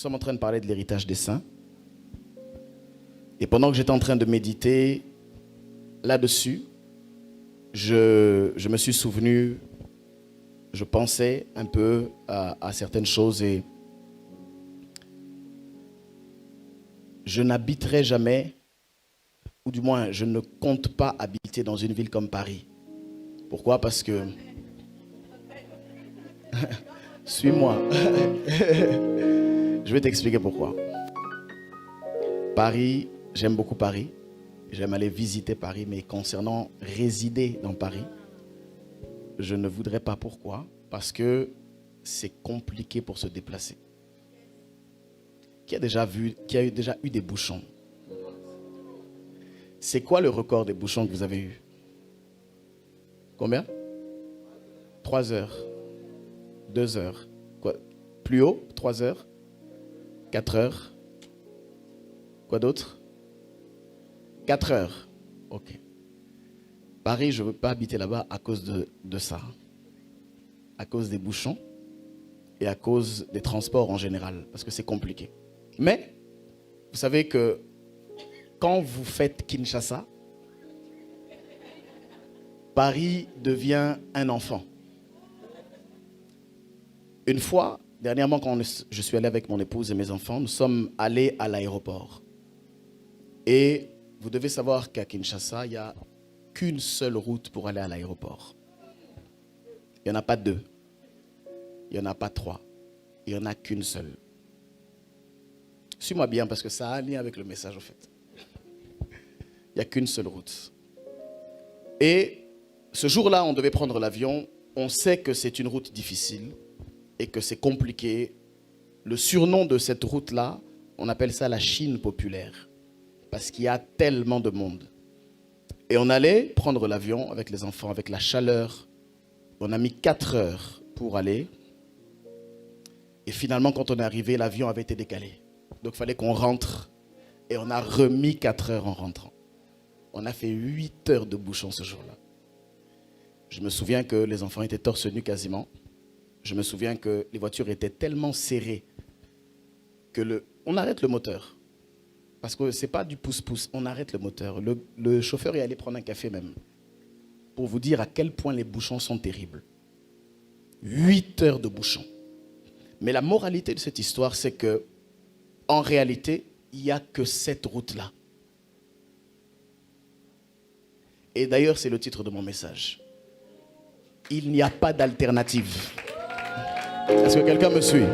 sommes en train de parler de l'héritage des saints. Et pendant que j'étais en train de méditer là-dessus, je me suis souvenu, je pensais un peu à certaines choses et je n'habiterai jamais, ou du moins je ne compte pas habiter dans une ville comme Paris. Pourquoi? Parce que... Suis-moi. Je vais t'expliquer pourquoi. Paris, j'aime beaucoup Paris. J'aime aller visiter Paris, mais concernant résider dans Paris, je ne voudrais pas. Pourquoi? Parce que c'est compliqué pour se déplacer. Qui a déjà eu des bouchons? C'est quoi le record des bouchons que vous avez eu? Combien? 3 heures. 2 heures. Quoi? Plus haut? 3 heures? 4 heures? Quoi d'autre? 4 heures. Ok. Paris, je ne veux pas habiter là-bas à cause de ça. À cause des bouchons et à cause des transports en général. Parce que c'est compliqué. Mais, vous savez que quand vous faites Kinshasa, Paris devient un enfant. Une fois, dernièrement, quand je suis allé avec mon épouse et mes enfants, nous sommes allés à l'aéroport. Et vous devez savoir qu'à Kinshasa, il n'y a qu'une seule route pour aller à l'aéroport. Il n'y en a pas 2. Il n'y en a pas 3. Il n'y en a qu'une seule. Suis-moi bien parce que ça a un lien avec le message en fait. Il n'y a qu'une seule route. Et ce jour-là, on devait prendre l'avion. On sait que c'est une route difficile et que c'est compliqué. Le surnom de cette route-là, on appelle ça la Chine populaire. Parce qu'il y a tellement de monde. Et on allait prendre l'avion avec les enfants, avec la chaleur. On a mis 4 heures pour aller. Et finalement, quand on est arrivé, l'avion avait été décalé. Donc, il fallait qu'on rentre. Et on a remis 4 heures en rentrant. On a fait 8 heures de bouchon ce jour-là. Je me souviens que les enfants étaient torse nu quasiment. Je me souviens que les voitures étaient tellement serrées que on arrête le moteur. Parce que ce n'est pas du pouce-pouce, on arrête le moteur. Le chauffeur est allé prendre un café même. Pour vous dire à quel point les bouchons sont terribles. 8 heures de bouchon. Mais la moralité de cette histoire, c'est que, en réalité, il n'y a que cette route-là. Et d'ailleurs, c'est le titre de mon message. Il n'y a pas d'alternative. Est-ce que quelqu'un me suit?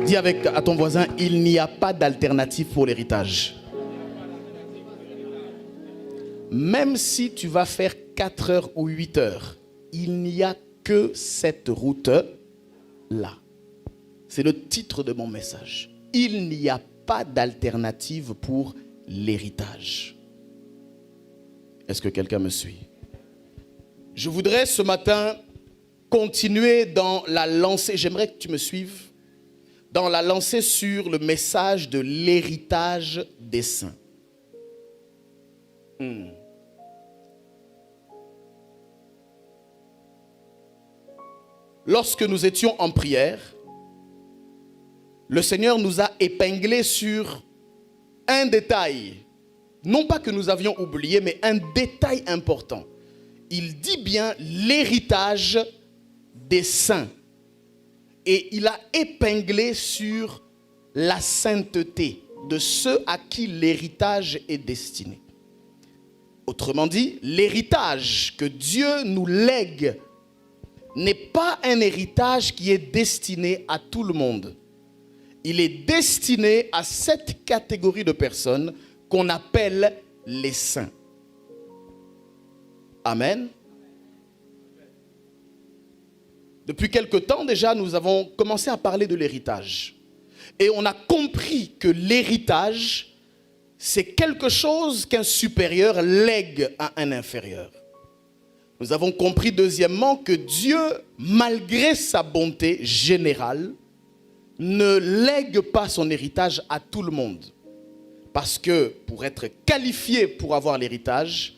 Dis à ton voisin, il n'y a pas d'alternative pour l'héritage. Même si tu vas faire 4 heures ou 8 heures, il n'y a que cette route-là. C'est le titre de mon message. Il n'y a pas d'alternative pour l'héritage. Est-ce que quelqu'un me suit? Je voudrais ce matin continuer dans la lancée. J'aimerais que tu me suives. Dans la lancée sur le message de l'héritage des saints. Lorsque nous étions en prière, le Seigneur nous a épinglé sur un détail. Non pas que nous avions oublié, mais un détail important. Il dit bien l'héritage des saints. Et il a épinglé sur la sainteté de ceux à qui l'héritage est destiné. Autrement dit, l'héritage que Dieu nous lègue n'est pas un héritage qui est destiné à tout le monde. Il est destiné à cette catégorie de personnes qu'on appelle les saints. Amen. Depuis quelque temps déjà, nous avons commencé à parler de l'héritage. Et on a compris que l'héritage, c'est quelque chose qu'un supérieur lègue à un inférieur. Nous avons compris deuxièmement que Dieu, malgré sa bonté générale, ne lègue pas son héritage à tout le monde. Parce que pour être qualifié pour avoir l'héritage,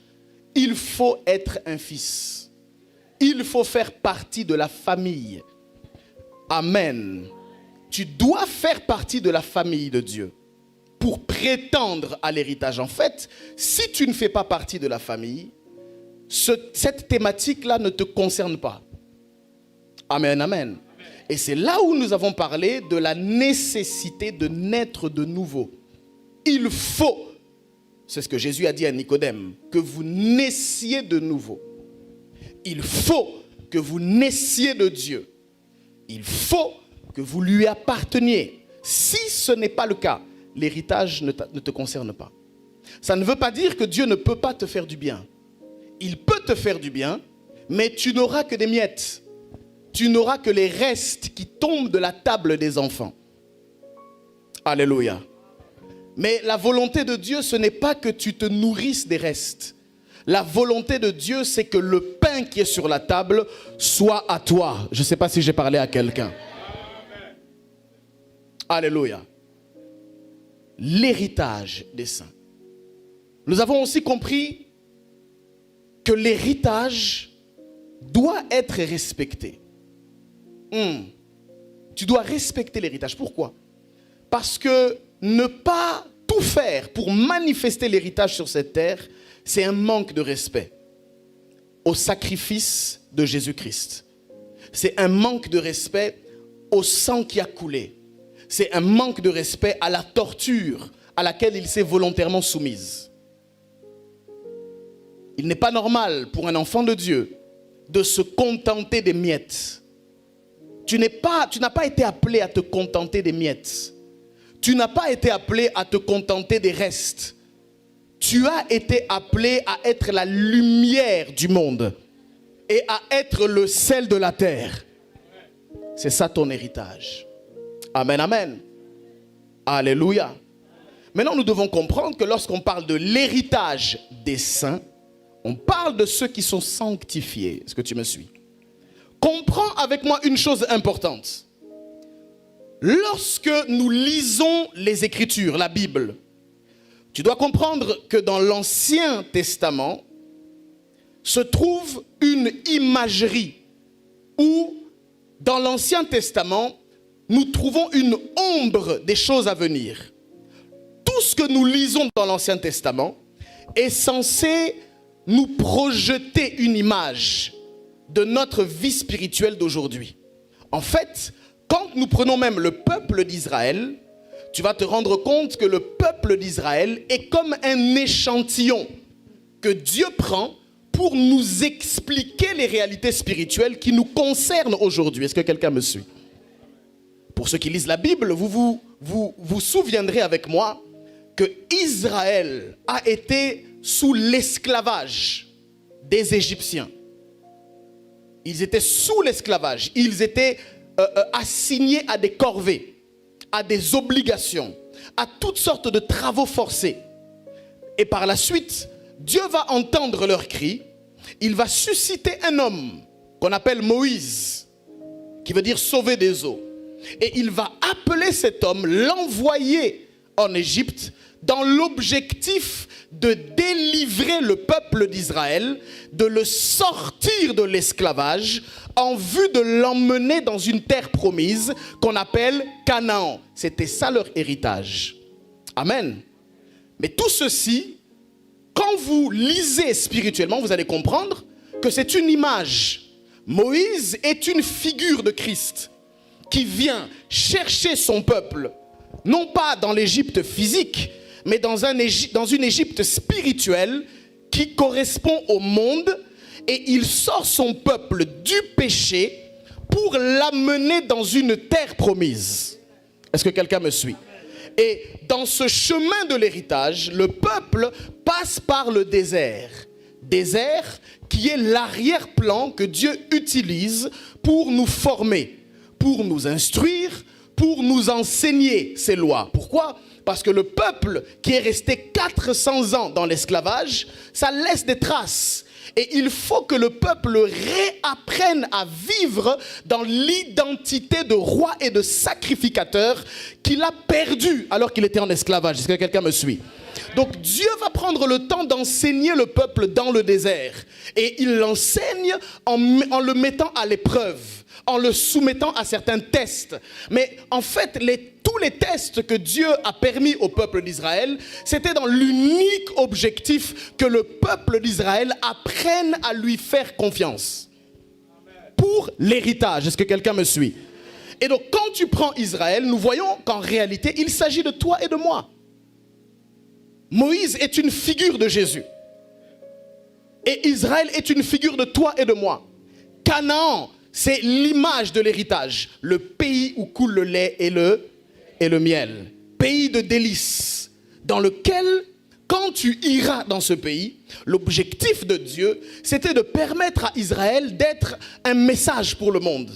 il faut être un fils. Il faut faire partie de la famille. Amen. tu dois faire partie de la famille de Dieu pour prétendre à l'héritage. En fait, si tu ne fais pas partie de la famille, cette thématique-là ne te concerne pas. Amen, amen. Et c'est là où nous avons parlé de la nécessité de naître de nouveau. Il faut, c'est ce que Jésus a dit à Nicodème, que vous naissiez de nouveau. Il faut que vous naissiez de Dieu. Il faut que vous lui apparteniez. Si ce n'est pas le cas, l'héritage ne te concerne pas. Ça ne veut pas dire que Dieu ne peut pas te faire du bien. Il peut te faire du bien, mais tu n'auras que des miettes. Tu n'auras que les restes qui tombent de la table des enfants. Alléluia. Mais la volonté de Dieu, ce n'est pas que tu te nourrisses des restes. La volonté de Dieu, c'est que le pain qui est sur la table soit à toi. Je ne sais pas si j'ai parlé à quelqu'un. Alléluia. L'héritage des saints. Nous avons aussi compris que l'héritage doit être respecté. Tu dois respecter l'héritage. Pourquoi? Parce que ne pas tout faire pour manifester l'héritage sur cette terre, c'est un manque de respect au sacrifice de Jésus-Christ. C'est un manque de respect au sang qui a coulé. C'est un manque de respect à la torture à laquelle il s'est volontairement soumise. Il n'est pas normal pour un enfant de Dieu de se contenter des miettes. Tu n'as pas été appelé à te contenter des miettes. Tu n'as pas été appelé à te contenter des restes. Tu as été appelé à être la lumière du monde et à être le sel de la terre. C'est ça ton héritage. Amen, amen. Alléluia. Maintenant, nous devons comprendre que lorsqu'on parle de l'héritage des saints, on parle de ceux qui sont sanctifiés. Est-ce que tu me suis? Comprends avec moi une chose importante. Lorsque nous lisons les Écritures, la Bible, tu dois comprendre que dans l'Ancien Testament se trouve une imagerie où, dans l'Ancien Testament, nous trouvons une ombre des choses à venir. Tout ce que nous lisons dans l'Ancien Testament est censé nous projeter une image de notre vie spirituelle d'aujourd'hui. En fait, quand nous prenons même le peuple d'Israël, tu vas te rendre compte que le peuple d'Israël est comme un échantillon que Dieu prend pour nous expliquer les réalités spirituelles qui nous concernent aujourd'hui. Est-ce que quelqu'un me suit? Pour ceux qui lisent la Bible, vous souviendrez avec moi que Israël a été sous l'esclavage des Égyptiens. Ils étaient sous l'esclavage. Ils étaient assignés à des corvées, à des obligations, à toutes sortes de travaux forcés. Et par la suite, Dieu va entendre leurs cris. Il va susciter un homme qu'on appelle Moïse, qui veut dire sauver des eaux. Et il va appeler cet homme, l'envoyer en Égypte dans l'objectif de délivrer le peuple d'Israël, de le sortir de l'esclavage en vue de l'emmener dans une terre promise qu'on appelle Canaan. C'était ça leur héritage. Amen. Mais tout ceci, quand vous lisez spirituellement, vous allez comprendre que c'est une image. Moïse est une figure de Christ qui vient chercher son peuple, non pas dans l'Égypte physique, mais dans une Égypte spirituelle qui correspond au monde, et il sort son peuple du péché pour l'amener dans une terre promise. Est-ce que quelqu'un me suit? Et dans ce chemin de l'héritage, le peuple passe par le désert. Désert qui est l'arrière-plan que Dieu utilise pour nous former, pour nous instruire, pour nous enseigner ses lois. Pourquoi? Parce que le peuple qui est resté 400 ans dans l'esclavage, ça laisse des traces. Et il faut que le peuple réapprenne à vivre dans l'identité de roi et de sacrificateur qu'il a perdu alors qu'il était en esclavage. Est-ce que quelqu'un me suit? Donc Dieu va prendre le temps d'enseigner le peuple dans le désert. Et il l'enseigne en le mettant à l'épreuve, en le soumettant à certains tests. Mais en fait, tous les tests que Dieu a permis au peuple d'Israël, c'était dans l'unique objectif que le peuple d'Israël apprenne à lui faire confiance. Pour l'héritage. Est-ce que quelqu'un me suit? Et donc quand tu prends Israël, nous voyons qu'en réalité, il s'agit de toi et de moi. Moïse est une figure de Jésus. Et Israël est une figure de toi et de moi. Canaan, c'est l'image de l'héritage. Le pays où coule le lait et le miel. Pays de délices. Dans lequel, quand tu iras dans ce pays, l'objectif de Dieu, c'était de permettre à Israël d'être un message pour le monde.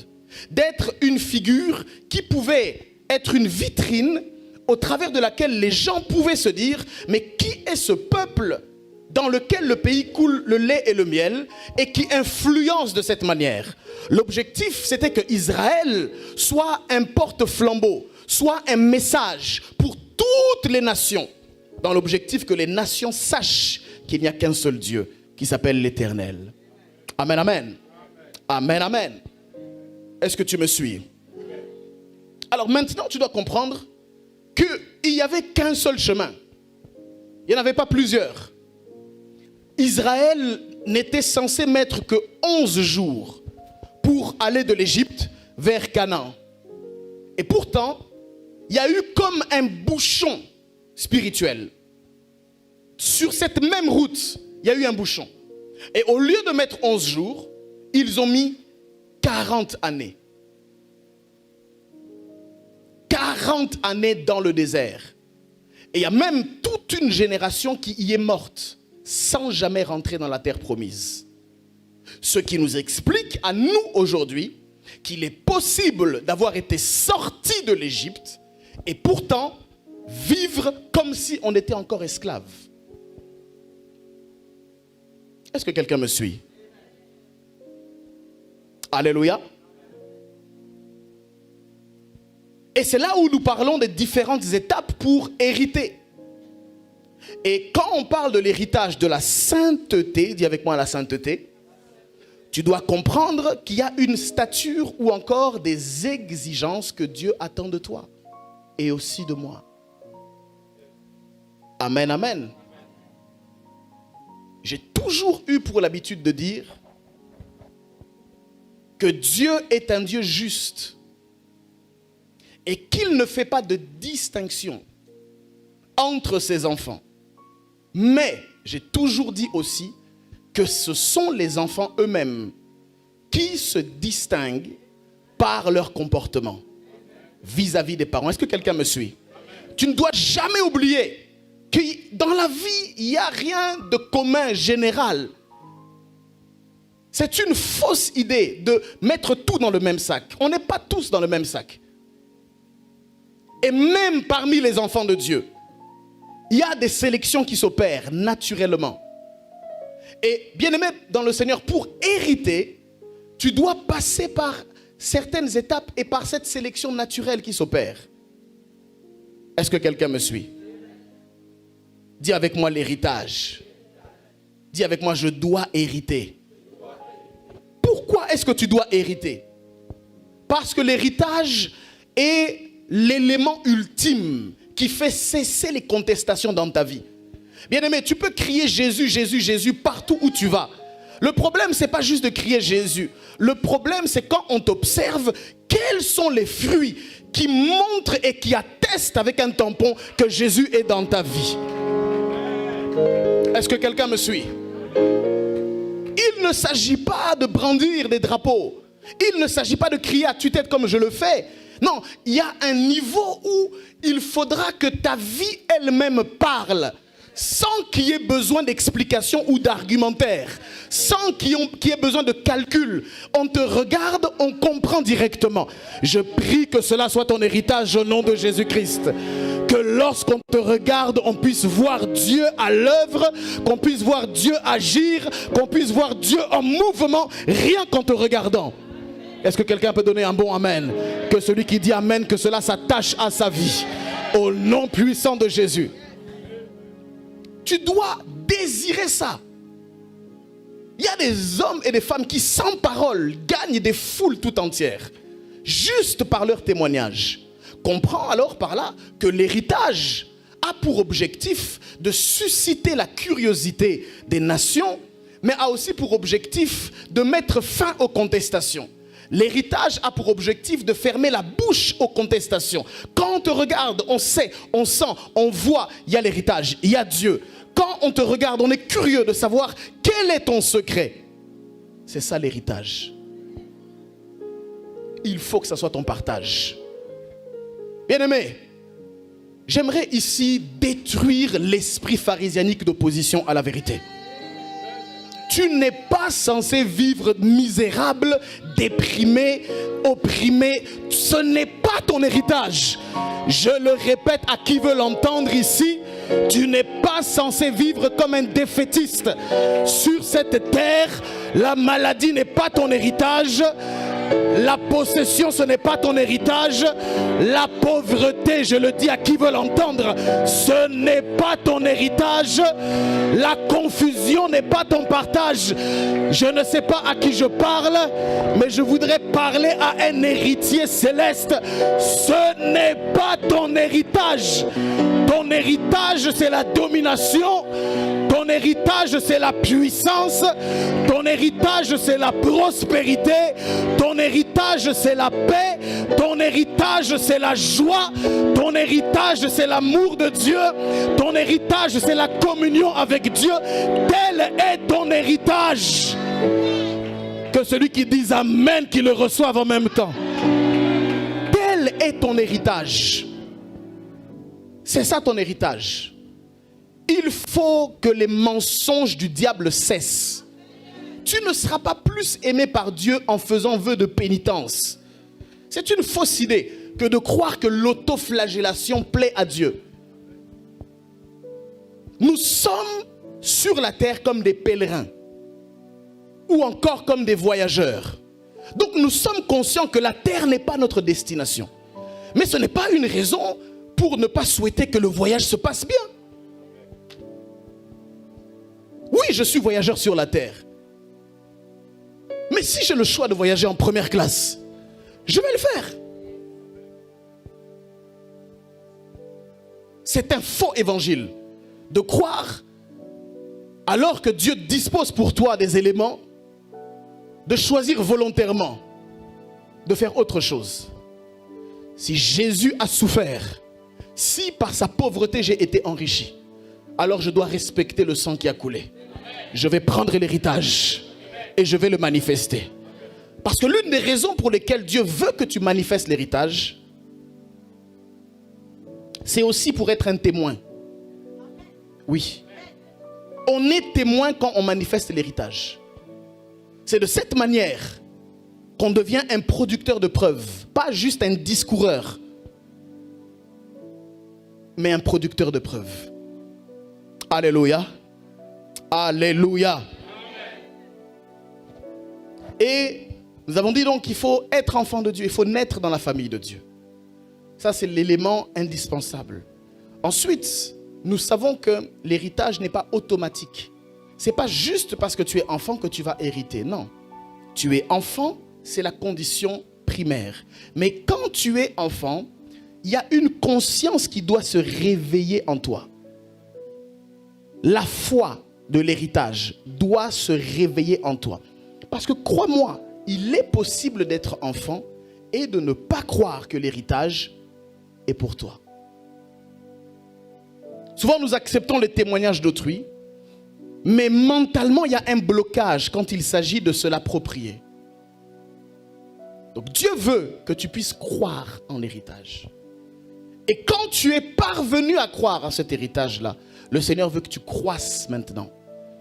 D'être une figure qui pouvait être une vitrine au travers de laquelle les gens pouvaient se dire, mais qui est ce peuple dans lequel le pays coule le lait et le miel et qui influence de cette manière? L'objectif, c'était que Israël soit un porte-flambeau, soit un message pour toutes les nations, dans l'objectif que les nations sachent qu'il n'y a qu'un seul Dieu qui s'appelle l'Éternel. Amen, amen. Amen, amen. Est-ce que tu me suis? Alors maintenant, tu dois comprendre qu'il n'y avait qu'un seul chemin. Il n'y en avait pas plusieurs. Israël n'était censé mettre que 11 jours pour aller de l'Égypte vers Canaan. Et pourtant, il y a eu comme un bouchon spirituel. Sur cette même route, il y a eu un bouchon. Et au lieu de mettre 11 jours, ils ont mis 40 années. 40 années dans le désert. Et il y a même toute une génération qui y est morte sans jamais rentrer dans la terre promise. Ce qui nous explique à nous aujourd'hui qu'il est possible d'avoir été sorti de l'Égypte et pourtant vivre comme si on était encore esclave. Est-ce que quelqu'un me suit? Alléluia. Et c'est là où nous parlons des différentes étapes pour hériter. Et quand on parle de l'héritage de la sainteté, dis avec moi la sainteté, tu dois comprendre qu'il y a une stature ou encore des exigences que Dieu attend de toi et aussi de moi. Amen, amen. J'ai toujours eu pour l'habitude de dire que Dieu est un Dieu juste et qu'il ne fait pas de distinction entre ses enfants. Mais j'ai toujours dit aussi que ce sont les enfants eux-mêmes qui se distinguent par leur comportement vis-à-vis des parents. Est-ce que quelqu'un me suit? Tu ne dois jamais oublier que dans la vie, il n'y a rien de commun général. C'est une fausse idée de mettre tout dans le même sac. On n'est pas tous dans le même sac. Et même parmi les enfants de Dieu, il y a des sélections qui s'opèrent naturellement. Et bien aimé dans le Seigneur, pour hériter, tu dois passer par certaines étapes et par cette sélection naturelle qui s'opère. Est-ce que quelqu'un me suit? Dis avec moi l'héritage. Dis avec moi, je dois hériter. Pourquoi est-ce que tu dois hériter? Parce que l'héritage est l'élément ultime qui fait cesser les contestations dans ta vie. Bien-aimé, tu peux crier Jésus, Jésus, Jésus partout où tu vas. Le problème, ce n'est pas juste de crier Jésus. Le problème, c'est quand on t'observe, quels sont les fruits qui montrent et qui attestent avec un tampon que Jésus est dans ta vie. Est-ce que quelqu'un me suit? Il ne s'agit pas de brandir des drapeaux. Il ne s'agit pas de crier à tue-tête comme je le fais. Non, il y a un niveau où il faudra que ta vie elle-même parle, sans qu'il y ait besoin d'explications ou d'argumentaires, sans qu'il y ait besoin de calcul. On te regarde, on comprend directement. Je prie que cela soit ton héritage au nom de Jésus-Christ. Que lorsqu'on te regarde, on puisse voir Dieu à l'œuvre, qu'on puisse voir Dieu agir, qu'on puisse voir Dieu en mouvement, rien qu'en te regardant. Est-ce que quelqu'un peut donner un bon amen? Que celui qui dit amen, que cela s'attache à sa vie. Au nom puissant de Jésus. Tu dois désirer ça. Il y a des hommes et des femmes qui, sans parole, gagnent des foules tout entières. Juste par leur témoignage. Comprends alors par là que l'héritage a pour objectif de susciter la curiosité des nations, mais a aussi pour objectif de mettre fin aux contestations. L'héritage a pour objectif de fermer la bouche aux contestations. Quand on te regarde, on sait, on sent, on voit, il y a l'héritage, il y a Dieu. Quand on te regarde, on est curieux de savoir quel est ton secret. C'est ça l'héritage. Il faut que ça soit ton partage. Bien-aimé, j'aimerais ici détruire l'esprit pharisianique d'opposition à la vérité. Tu n'es pas censé vivre misérable, déprimé, opprimé. Ce n'est pas ton héritage. Je le répète à qui veut l'entendre ici. Tu n'es pas censé vivre comme un défaitiste. Sur cette terre, la maladie n'est pas ton héritage. La possession, ce n'est pas ton héritage. La pauvreté, je le dis à qui veut l'entendre, ce n'est pas ton héritage. La confusion n'est pas ton partage. Je ne sais pas à qui je parle, mais je voudrais parler à un héritier céleste. Ce n'est pas ton héritage. Ton héritage, c'est la domination. Ton héritage, c'est la puissance. Ton héritage, c'est la prospérité. Ton héritage, c'est la paix. Ton héritage, c'est la joie. Ton héritage, c'est l'amour de Dieu. Ton héritage, c'est la communion avec Dieu. Tel est ton héritage. Que celui qui dise amen, qu'il le reçoive en même temps. Tel est ton héritage. C'est ça ton héritage. Il faut que les mensonges du diable cessent. Tu ne seras pas plus aimé par Dieu en faisant vœu de pénitence. C'est une fausse idée que de croire que l'autoflagellation plaît à Dieu. Nous sommes sur la terre comme des pèlerins ou encore comme des voyageurs. Donc nous sommes conscients que la terre n'est pas notre destination. Mais ce n'est pas une raison pour ne pas souhaiter que le voyage se passe bien. Oui, je suis voyageur sur la terre. Mais si j'ai le choix de voyager en première classe, je vais le faire. C'est un faux évangile de croire, alors que Dieu dispose pour toi des éléments, de choisir volontairement de faire autre chose. Si Jésus a souffert, si par sa pauvreté j'ai été enrichi, alors je dois respecter le sang qui a coulé. Je vais prendre l'héritage et je vais le manifester. Parce que l'une des raisons pour lesquelles Dieu veut que tu manifestes l'héritage, c'est aussi pour être un témoin. Oui. On est témoin quand on manifeste l'héritage. C'est de cette manière qu'on devient un producteur de preuves. Pas juste un discoureur, mais un producteur de preuves. Alléluia. Alléluia. Et nous avons dit donc qu'il faut être enfant de Dieu. Il faut naître dans la famille de Dieu. Ça, c'est l'élément indispensable. Ensuite, nous savons que l'héritage n'est pas automatique. Ce n'est pas juste parce que tu es enfant que tu vas hériter. Non. Tu es enfant, c'est la condition primaire. Mais quand tu es enfant, il y a une conscience qui doit se réveiller en toi. La foi de l'héritage doit se réveiller en toi. Parce que crois-moi, il est possible d'être enfant et de ne pas croire que l'héritage est pour toi. Souvent, nous acceptons les témoignages d'autrui, mais mentalement, il y a un blocage quand il s'agit de se l'approprier. Donc, Dieu veut que tu puisses croire en l'héritage. Et quand tu es parvenu à croire à cet héritage-là, le Seigneur veut que tu croisses maintenant,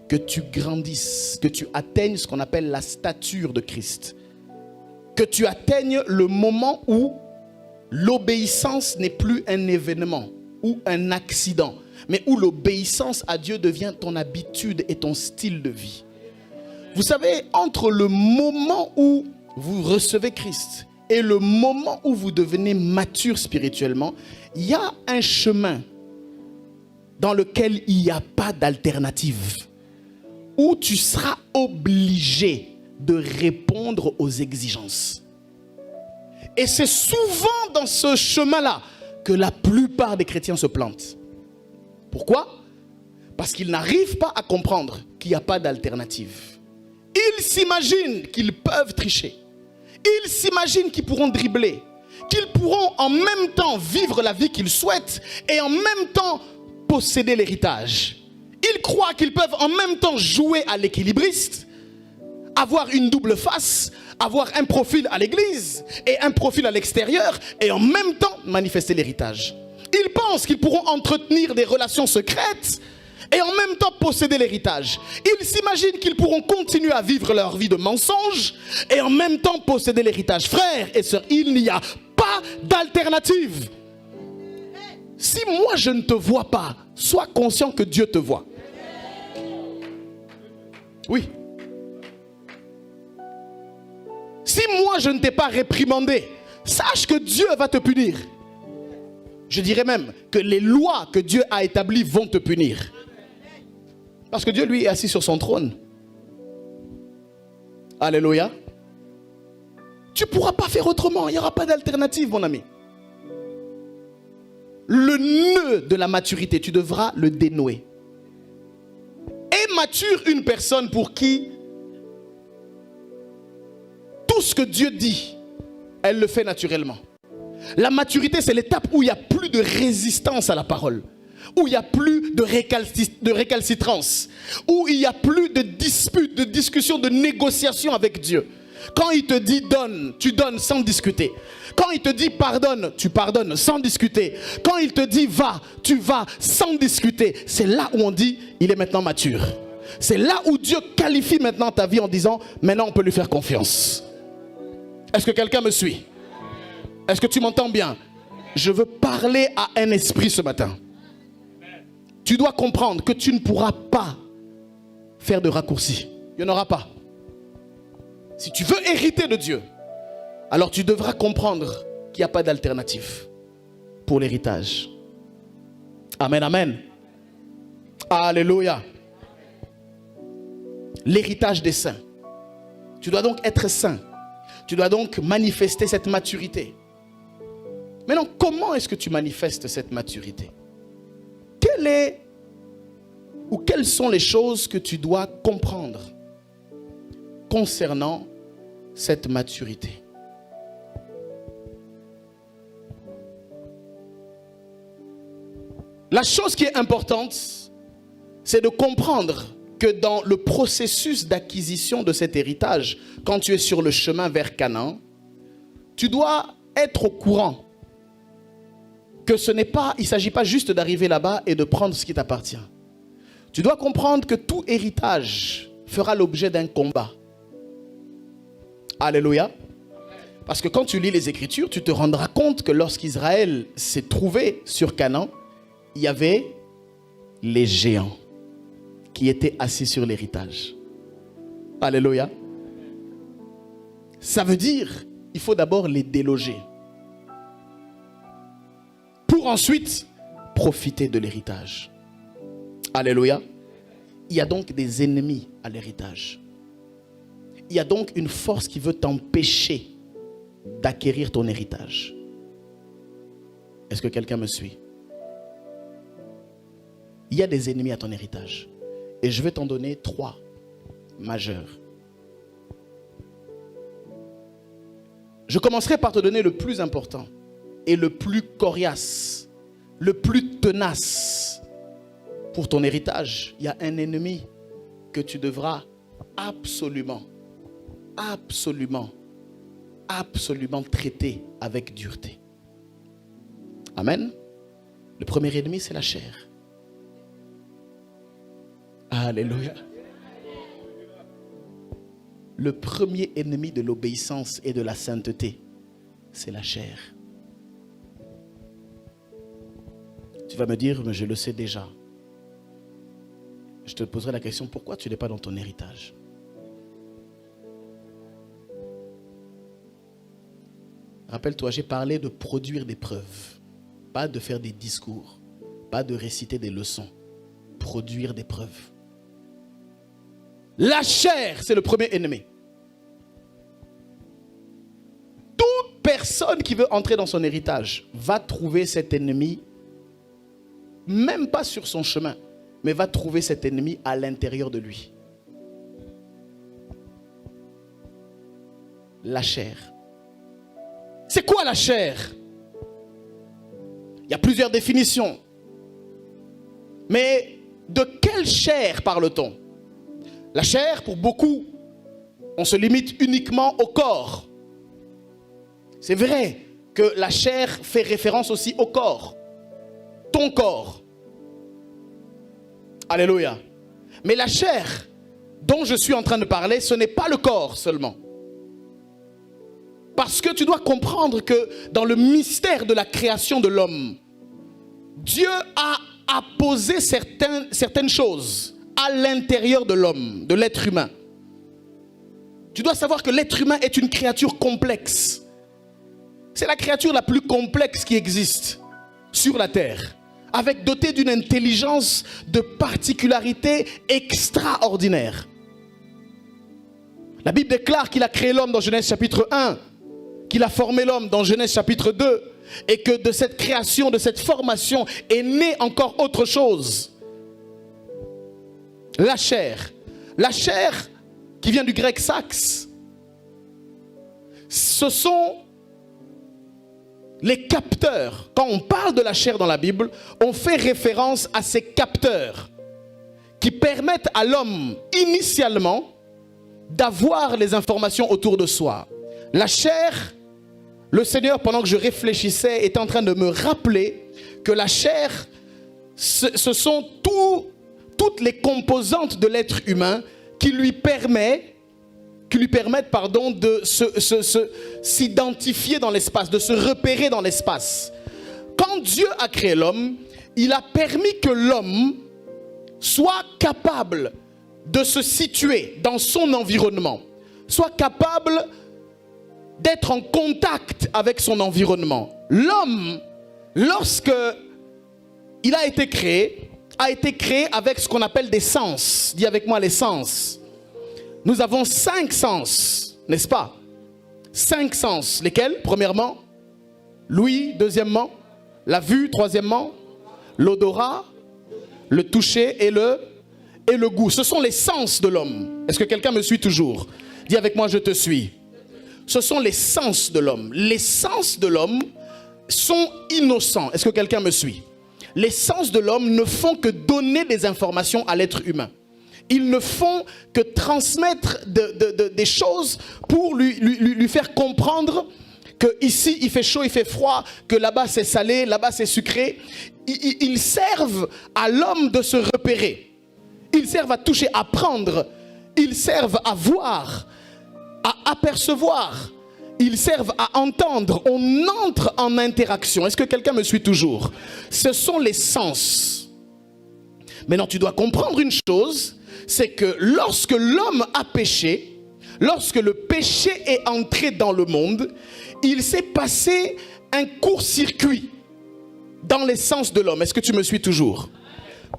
que tu grandisses, que tu atteignes ce qu'on appelle la stature de Christ. Que tu atteignes le moment où l'obéissance n'est plus un événement, ou un accident, mais où l'obéissance à Dieu devient ton habitude et ton style de vie. Vous savez, entre le moment où vous recevez Christ et le moment où vous devenez mature spirituellement, il y a un chemin dans lequel il n'y a pas d'alternative, où tu seras obligé de répondre aux exigences. Et c'est souvent dans ce chemin-là que la plupart des chrétiens se plantent. Pourquoi? Parce qu'ils n'arrivent pas à comprendre qu'il n'y a pas d'alternative. Ils s'imaginent qu'ils peuvent tricher. Ils s'imaginent qu'ils pourront dribbler. Qu'ils pourront en même temps vivre la vie qu'ils souhaitent et en même temps posséder l'héritage. Ils croient qu'ils peuvent en même temps jouer à l'équilibriste, avoir une double face, avoir un profil à l'église et un profil à l'extérieur et en même temps manifester l'héritage. Ils pensent qu'ils pourront entretenir des relations secrètes et en même temps posséder l'héritage. Ils s'imaginent qu'ils pourront continuer à vivre leur vie de mensonge et en même temps posséder l'héritage. Frères et sœurs, il n'y a pas d'alternative. Si moi je ne te vois pas, sois conscient que Dieu te voit. Oui. Si moi je ne t'ai pas réprimandé, sache que Dieu va te punir. Je dirais même que les lois que Dieu a établies vont te punir. Parce que Dieu, lui, est assis sur son trône. Alléluia. Tu ne pourras pas faire autrement. Il n'y aura pas d'alternative, mon ami. Le nœud de la maturité, tu devras le dénouer. Est mature une personne pour qui tout ce que Dieu dit, elle le fait naturellement. La maturité, c'est l'étape où il n'y a plus de résistance à la parole, où il n'y a plus de récalcitrance, où il n'y a plus de dispute, de discussion, de négociation avec Dieu. Quand il te dit donne, tu donnes sans discuter. Quand il te dit pardonne, tu pardonnes sans discuter. Quand il te dit va, tu vas sans discuter. C'est là où on dit il est maintenant mature. C'est là où Dieu qualifie maintenant ta vie en disant maintenant on peut lui faire confiance. Est-ce que quelqu'un me suit? Est-ce que tu m'entends bien? Je veux parler à un esprit ce matin. Tu dois comprendre que tu ne pourras pas faire de raccourcis. Il n'y en aura pas. Si tu veux hériter de Dieu, alors tu devras comprendre qu'il n'y a pas d'alternative pour l'héritage. Amen, amen. Alléluia. L'héritage des saints. Tu dois donc être saint. Tu dois donc manifester cette maturité. Maintenant, comment est-ce que tu manifestes cette maturité? Quelles sont les choses que tu dois comprendre concernant cette maturité? La chose qui est importante, c'est de comprendre que dans le processus d'acquisition de cet héritage, quand tu es sur le chemin vers Canaan, tu dois être au courant que il ne s'agit pas juste d'arriver là-bas et de prendre ce qui t'appartient. Tu dois comprendre que tout héritage fera l'objet d'un combat. Alléluia. Parce que quand tu lis les Écritures, tu te rendras compte que lorsqu'Israël s'est trouvé sur Canaan, il y avait les géants qui étaient assis sur l'héritage. Alléluia. Ça veut dire qu'il faut d'abord les déloger pour ensuite profiter de l'héritage. Alléluia. Il y a donc des ennemis à l'héritage. Il y a donc une force qui veut t'empêcher d'acquérir ton héritage. Est-ce que quelqu'un me suit? Il y a des ennemis à ton héritage. Et je vais t'en donner 3 majeurs. Je commencerai par te donner le plus important et le plus coriace, le plus tenace pour ton héritage. Il y a un ennemi que tu devras absolument traiter avec dureté. Amen. Le premier ennemi, c'est la chair. Alléluia. Le premier ennemi de l'obéissance et de la sainteté, c'est la chair. Tu vas me dire, mais je le sais déjà. Je te poserai la question, pourquoi tu n'es pas dans ton héritage? Rappelle-toi, j'ai parlé de produire des preuves, pas de faire des discours, pas de réciter des leçons. Produire des preuves. La chair, c'est le premier ennemi. Toute personne qui veut entrer dans son héritage va trouver cet ennemi, même pas sur son chemin, mais va trouver cet ennemi à l'intérieur de lui. La chair. C'est quoi la chair? Il y a plusieurs définitions. Mais de quelle chair parle-t-on? La chair, pour beaucoup, on se limite uniquement au corps. C'est vrai que la chair fait référence aussi au corps. Ton corps. Alléluia. Mais la chair dont je suis en train de parler, ce n'est pas le corps seulement. Parce que tu dois comprendre que dans le mystère de la création de l'homme, Dieu a posé certaines choses à l'intérieur de l'homme, de l'être humain. Tu dois savoir que l'être humain est une créature complexe. C'est la créature la plus complexe qui existe sur la terre, avec dotée d'une intelligence de particularités extraordinaires. La Bible déclare qu'il a créé l'homme dans Genèse chapitre 1, qu'il a formé l'homme dans Genèse chapitre 2, et que de cette création, de cette formation est née encore autre chose. La chair. La chair qui vient du grec sax. Ce sont les capteurs. Quand on parle de la chair dans la Bible, on fait référence à ces capteurs qui permettent à l'homme initialement d'avoir les informations autour de soi. La chair, le Seigneur, pendant que je réfléchissais, est en train de me rappeler que la chair, ce sont toutes les composantes de l'être humain qui lui permettent de s'identifier dans l'espace, de se repérer dans l'espace. Quand Dieu a créé l'homme, il a permis que l'homme soit capable de se situer dans son environnement, soit capable d'être en contact avec son environnement. L'homme, lorsque il a été créé avec ce qu'on appelle des sens. Dis avec moi les sens. Nous avons 5 sens, n'est-ce pas? 5 sens. Lesquels? Premièrement, l'ouïe. Deuxièmement, la vue. Troisièmement, l'odorat, le toucher et le goût. Ce sont les sens de l'homme. Est-ce que quelqu'un me suit toujours? Dis avec moi, je te suis. Ce sont les sens de l'homme. Les sens de l'homme sont innocents. Est-ce que quelqu'un me suit? Les sens de l'homme ne font que donner des informations à l'être humain. Ils ne font que transmettre des choses pour lui faire comprendre que ici il fait chaud, il fait froid, que là-bas c'est salé, là-bas c'est sucré. Ils servent à l'homme de se repérer. Ils servent à toucher, à prendre. Ils servent à voir, à apercevoir. Ils servent à entendre. On entre en interaction. Est-ce que quelqu'un me suit toujours? Ce sont les sens. Maintenant, tu dois comprendre une chose, c'est que lorsque l'homme a péché, lorsque le péché est entré dans le monde, il s'est passé un court-circuit dans les sens de l'homme. Est-ce que tu me suis toujours?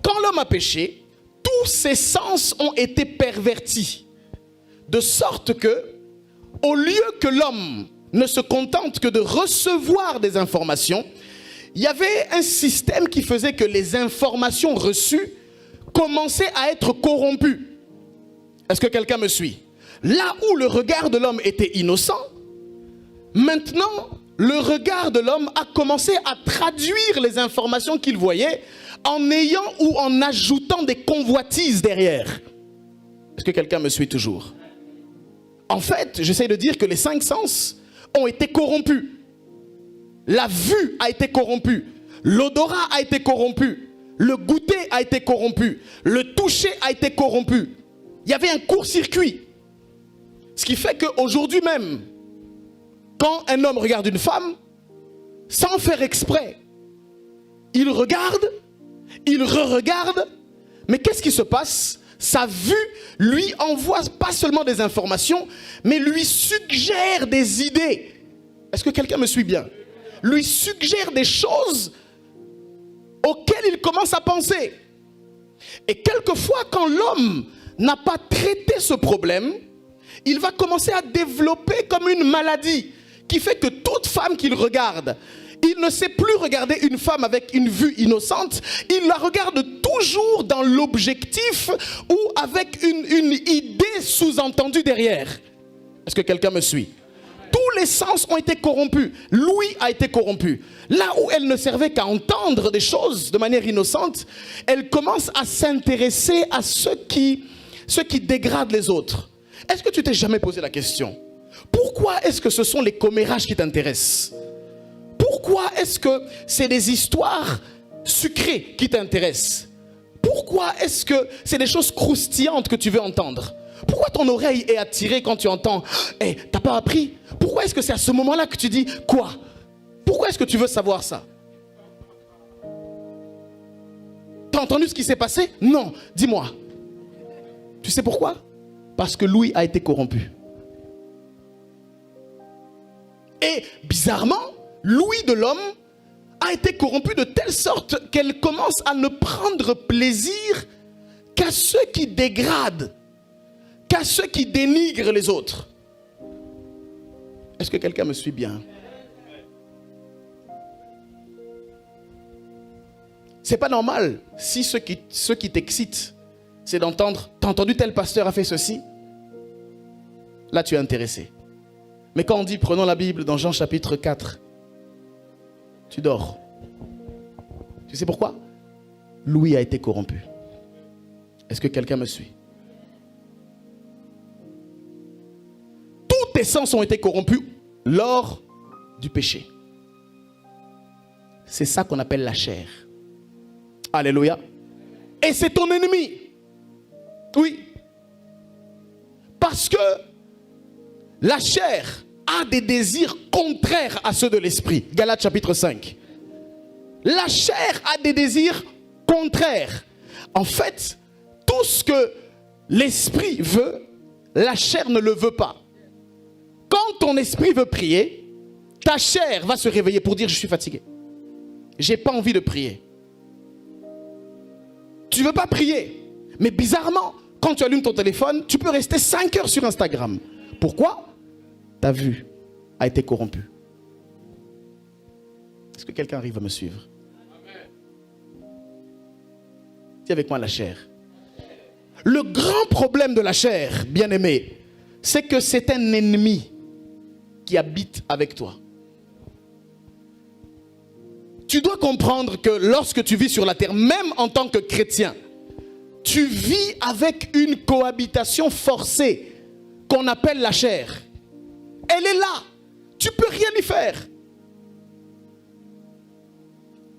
Quand l'homme a péché, tous ses sens ont été pervertis. De sorte que, au lieu que l'homme ne se contente que de recevoir des informations, il y avait un système qui faisait que les informations reçues commençaient à être corrompues. Est-ce que quelqu'un me suit? Là où le regard de l'homme était innocent, maintenant, le regard de l'homme a commencé à traduire les informations qu'il voyait en ayant ou en ajoutant des convoitises derrière. Est-ce que quelqu'un me suit toujours? En fait, j'essaie de dire que les 5 sens ont été corrompus. La vue a été corrompue. L'odorat a été corrompu. Le goûter a été corrompu. Le toucher a été corrompu. Il y avait un court-circuit. Ce qui fait qu'aujourd'hui même, quand un homme regarde une femme, sans faire exprès, il regarde, il re-regarde, mais qu'est-ce qui se passe? Sa vue lui envoie pas seulement des informations, mais lui suggère des idées. Est-ce que quelqu'un me suit bien? Lui suggère des choses auxquelles il commence à penser. Et quelquefois, quand l'homme n'a pas traité ce problème, il va commencer à développer comme une maladie qui fait que toute femme qu'il regarde, il ne sait plus regarder une femme avec une vue innocente, il la regarde toujours dans l'objectif ou avec une idée sous-entendue derrière. Est-ce que quelqu'un me suit? Tous les sens ont été corrompus. L'ouïe a été corrompue. Là où elle ne servait qu'à entendre des choses de manière innocente, elle commence à s'intéresser à ceux qui dégradent les autres. Est-ce que tu t'es jamais posé la question? Pourquoi est-ce que ce sont les commérages qui t'intéressent? Pourquoi est-ce que c'est des histoires sucrées qui t'intéressent? Pourquoi est-ce que c'est des choses croustillantes que tu veux entendre? Pourquoi ton oreille est attirée quand tu entends « Hey, t'as pas appris ?» Pourquoi est-ce que c'est à ce moment-là que tu dis « Quoi ?» Pourquoi est-ce que tu veux savoir ça? T'as entendu ce qui s'est passé? Non, dis-moi. Tu sais pourquoi? Parce que l'ouïe a été corrompue. Et bizarrement, l'ouïe de l'homme a été corrompue de telle sorte qu'elle commence à ne prendre plaisir qu'à ceux qui dégradent, qu'à ceux qui dénigrent les autres. Est-ce que quelqu'un me suit bien? C'est pas normal si ce qui t'excite, c'est d'entendre « T'as entendu tel pasteur a fait ceci ?» Là, tu es intéressé. Mais quand on dit, prenons la Bible dans Jean chapitre 4, tu dors. Tu sais pourquoi? L'ouïe a été corrompu. Est-ce que quelqu'un me suit? Tous tes sens ont été corrompus lors du péché. C'est ça qu'on appelle la chair. Alléluia. Et c'est ton ennemi. Oui. Parce que la chair a des désirs contraires à ceux de l'esprit. Galates chapitre 5. La chair a des désirs contraires. En fait, tout ce que l'esprit veut, la chair ne le veut pas. Quand ton esprit veut prier, ta chair va se réveiller pour dire « Je suis fatigué. J'ai pas envie de prier. » Tu ne veux pas prier. Mais bizarrement, quand tu allumes ton téléphone, tu peux rester 5 heures sur Instagram. Pourquoi? Ta vue a été corrompue. Est-ce que quelqu'un arrive à me suivre? Dis avec moi la chair. Le grand problème de la chair, bien-aimé, c'est que c'est un ennemi qui habite avec toi. Tu dois comprendre que lorsque tu vis sur la terre, même en tant que chrétien, tu vis avec une cohabitation forcée qu'on appelle la chair. Elle est là. Tu ne peux rien y faire.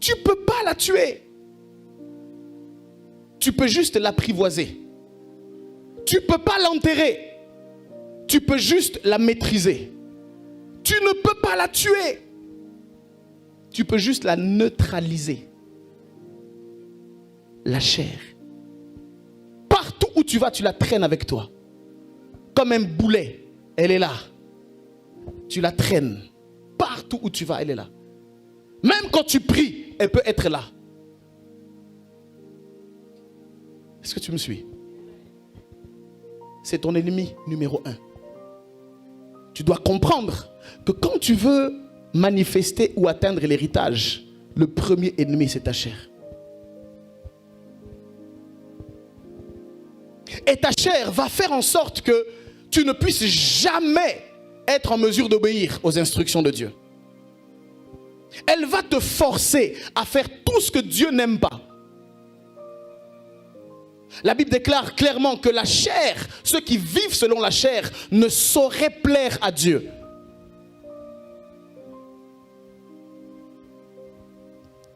Tu ne peux pas la tuer. Tu peux juste l'apprivoiser. Tu ne peux pas l'enterrer. Tu peux juste la maîtriser. Tu ne peux pas la tuer. Tu peux juste la neutraliser. La chair. Partout où tu vas, tu la traînes avec toi. Comme un boulet. Elle est là. Tu la traînes. Partout où tu vas, elle est là. Même quand tu pries, elle peut être là. Est-ce que tu me suis? C'est ton ennemi numéro 1. Tu dois comprendre que quand tu veux manifester ou atteindre l'héritage, le premier ennemi, c'est ta chair. Et ta chair va faire en sorte que tu ne puisses jamais être en mesure d'obéir aux instructions de Dieu. Elle va te forcer à faire tout ce que Dieu n'aime pas. La Bible déclare clairement que la chair, ceux qui vivent selon la chair, ne sauraient plaire à Dieu.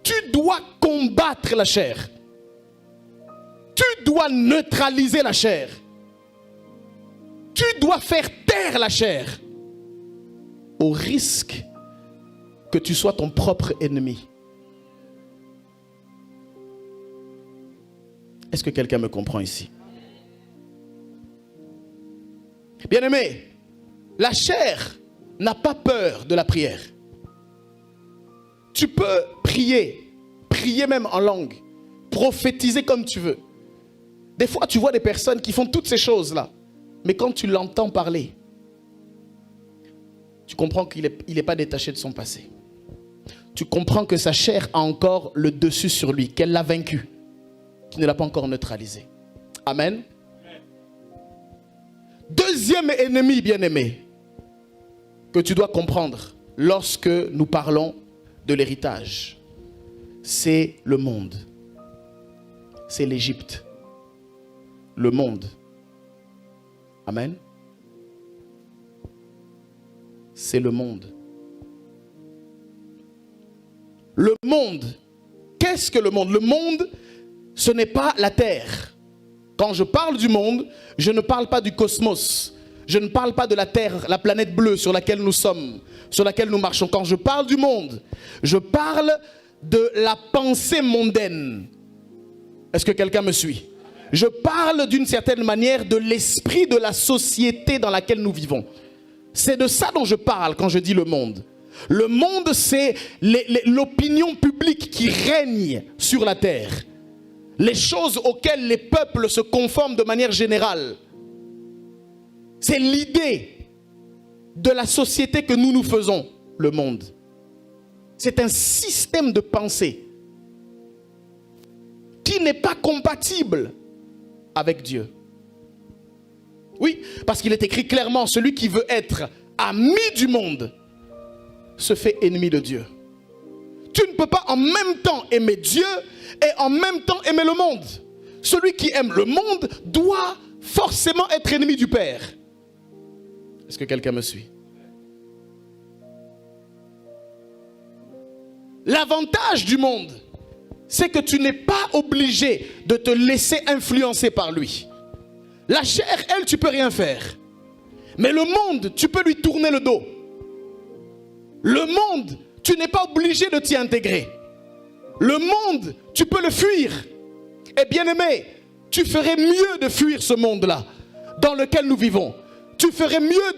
Tu dois combattre la chair. Tu dois neutraliser la chair. Tu dois faire taire la chair. Au risque que tu sois ton propre ennemi. Est-ce que quelqu'un me comprend ici? Bien-aimé, la chair n'a pas peur de la prière. Tu peux prier même en langue, prophétiser comme tu veux. Des fois, tu vois des personnes qui font toutes ces choses-là, mais quand tu l'entends parler, tu comprends qu'il n'est pas détaché de son passé. Tu comprends que sa chair a encore le dessus sur lui, qu'elle l'a vaincu, qu'il ne l'a pas encore neutralisé. Amen. Deuxième ennemi, bien-aimé, que tu dois comprendre lorsque nous parlons de l'héritage, c'est le monde. C'est l'Égypte. Le monde. Amen. C'est le monde. Le monde. Qu'est-ce que le monde? Le monde, ce n'est pas la terre. Quand je parle du monde, je ne parle pas du cosmos. Je ne parle pas de la terre, la planète bleue sur laquelle nous sommes, sur laquelle nous marchons. Quand je parle du monde, je parle de la pensée mondaine. Est-ce que quelqu'un me suit? Je parle d'une certaine manière de l'esprit de la société dans laquelle nous vivons. C'est de ça dont je parle quand je dis le monde. Le monde, c'est l'opinion publique qui règne sur la terre. Les choses auxquelles les peuples se conforment de manière générale. C'est l'idée de la société que nous faisons, le monde. C'est un système de pensée qui n'est pas compatible avec Dieu. Oui, parce qu'il est écrit clairement, celui qui veut être ami du monde se fait ennemi de Dieu. Tu ne peux pas en même temps aimer Dieu et en même temps aimer le monde. Celui qui aime le monde doit forcément être ennemi du Père. Est-ce que quelqu'un me suit? L'avantage du monde, c'est que tu n'es pas obligé de te laisser influencer par lui. La chair, elle, tu peux rien faire. Mais le monde, tu peux lui tourner le dos. Le monde, tu n'es pas obligé de t'y intégrer. Le monde, tu peux le fuir. Et bien aimé, tu ferais mieux de fuir ce monde-là dans lequel nous vivons. Tu ferais mieux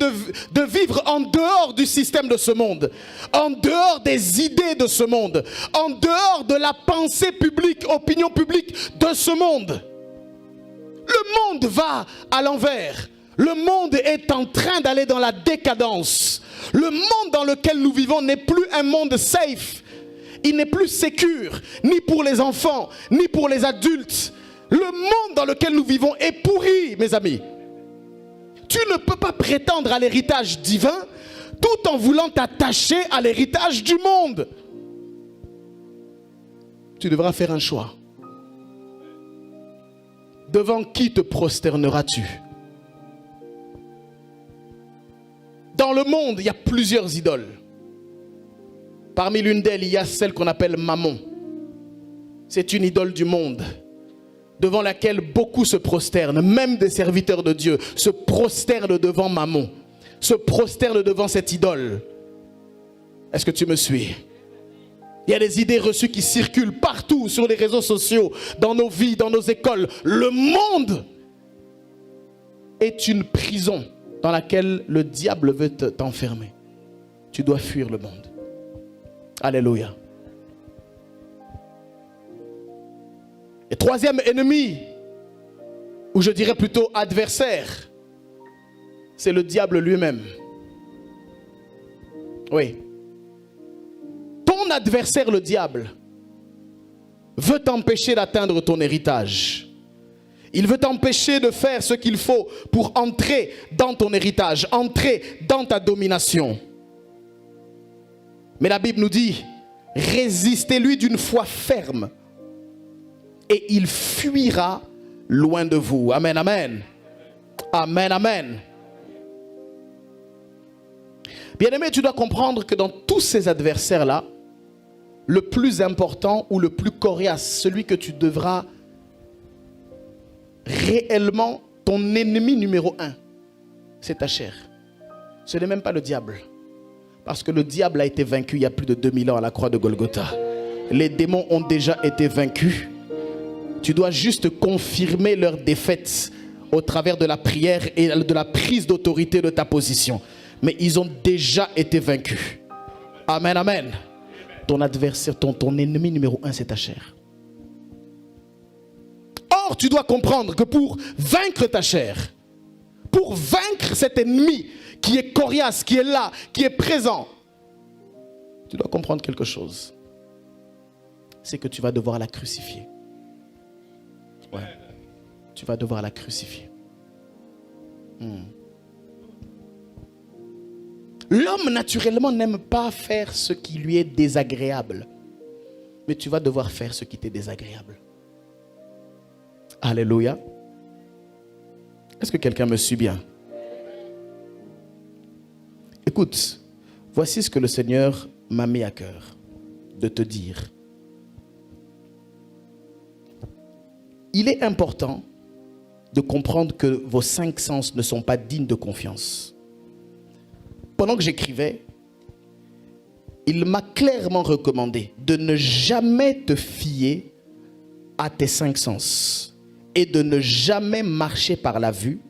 de vivre en dehors du système de ce monde, en dehors des idées de ce monde, en dehors de la pensée publique, opinion publique de ce monde. Le monde va à l'envers. Le monde est en train d'aller dans la décadence. Le monde dans lequel nous vivons n'est plus un monde safe. Il n'est plus sécure, ni pour les enfants, ni pour les adultes. Le monde dans lequel nous vivons est pourri, mes amis. Tu ne peux pas prétendre à l'héritage divin tout en voulant t'attacher à l'héritage du monde. Tu devras faire un choix. Devant qui te prosterneras-tu? Dans le monde, il y a plusieurs idoles. Parmi l'une d'elles, il y a celle qu'on appelle Mammon. C'est une idole du monde, devant laquelle beaucoup se prosternent, même des serviteurs de Dieu, se prosternent devant Mammon, se prosternent devant cette idole. Est-ce que tu me suis? Il y a des idées reçues qui circulent partout sur les réseaux sociaux, dans nos vies, dans nos écoles. Le monde est une prison dans laquelle le diable veut t'enfermer. Tu dois fuir le monde. Alléluia. Et troisième ennemi, ou je dirais plutôt adversaire, c'est le diable lui-même. Oui. Ton adversaire, le diable, veut t'empêcher d'atteindre ton héritage. Il veut t'empêcher de faire ce qu'il faut pour entrer dans ton héritage, entrer dans ta domination. Mais la Bible nous dit, résistez-lui d'une foi ferme et il fuira loin de vous. Amen, amen. Amen, amen. Bien-aimé, tu dois comprendre que dans tous ces adversaires-là, le plus important ou le plus coriace, celui que tu devras réellement, ton ennemi numéro 1, c'est ta chair. Ce n'est même pas le diable. Parce que le diable a été vaincu il y a plus de 2000 ans à la croix de Golgotha. Les démons ont déjà été vaincus. Tu dois juste confirmer leur défaite au travers de la prière et de la prise d'autorité de ta position. Mais ils ont déjà été vaincus. Amen, amen. Ton adversaire, ton ennemi numéro 1, c'est ta chair. Or, tu dois comprendre que pour vaincre ta chair, pour vaincre cet ennemi qui est coriace, qui est là, qui est présent, tu dois comprendre quelque chose. C'est que tu vas devoir la crucifier. Ouais. Tu vas devoir la crucifier. L'homme, naturellement, n'aime pas faire ce qui lui est désagréable. Mais tu vas devoir faire ce qui t'est désagréable. Alléluia. Est-ce que quelqu'un me suit bien? Écoute, voici ce que le Seigneur m'a mis à cœur de te dire. Il est important de comprendre que vos 5 sens ne sont pas dignes de confiance. Pendant que j'écrivais, il m'a clairement recommandé de ne jamais te fier à tes 5 sens et de ne jamais marcher par la vue,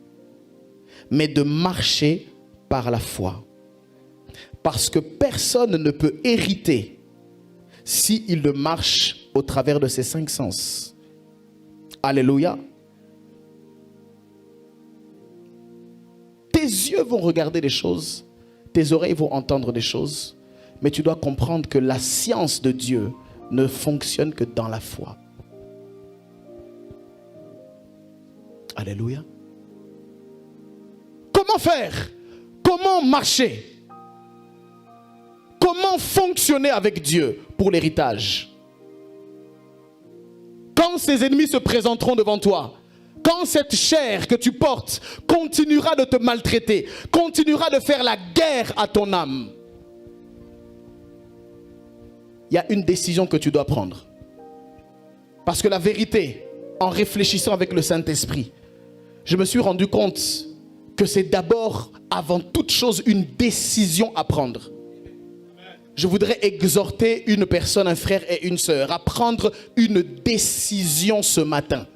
mais de marcher par la foi. Parce que personne ne peut hériter s'il ne marche au travers de ses 5 sens. Alléluia. Tes yeux vont regarder des choses, tes oreilles vont entendre des choses, mais tu dois comprendre que la science de Dieu ne fonctionne que dans la foi. Alléluia. Comment faire? Comment marcher? Comment fonctionner avec Dieu pour l'héritage? Quand ses ennemis se présenteront devant toi, quand cette chair que tu portes continuera de te maltraiter, continuera de faire la guerre à ton âme, il y a une décision que tu dois prendre. Parce que la vérité, en réfléchissant avec le Saint-Esprit, je me suis rendu compte que c'est d'abord, avant toute chose, une décision à prendre. Je voudrais exhorter une personne, un frère et une sœur, à prendre une décision ce matin.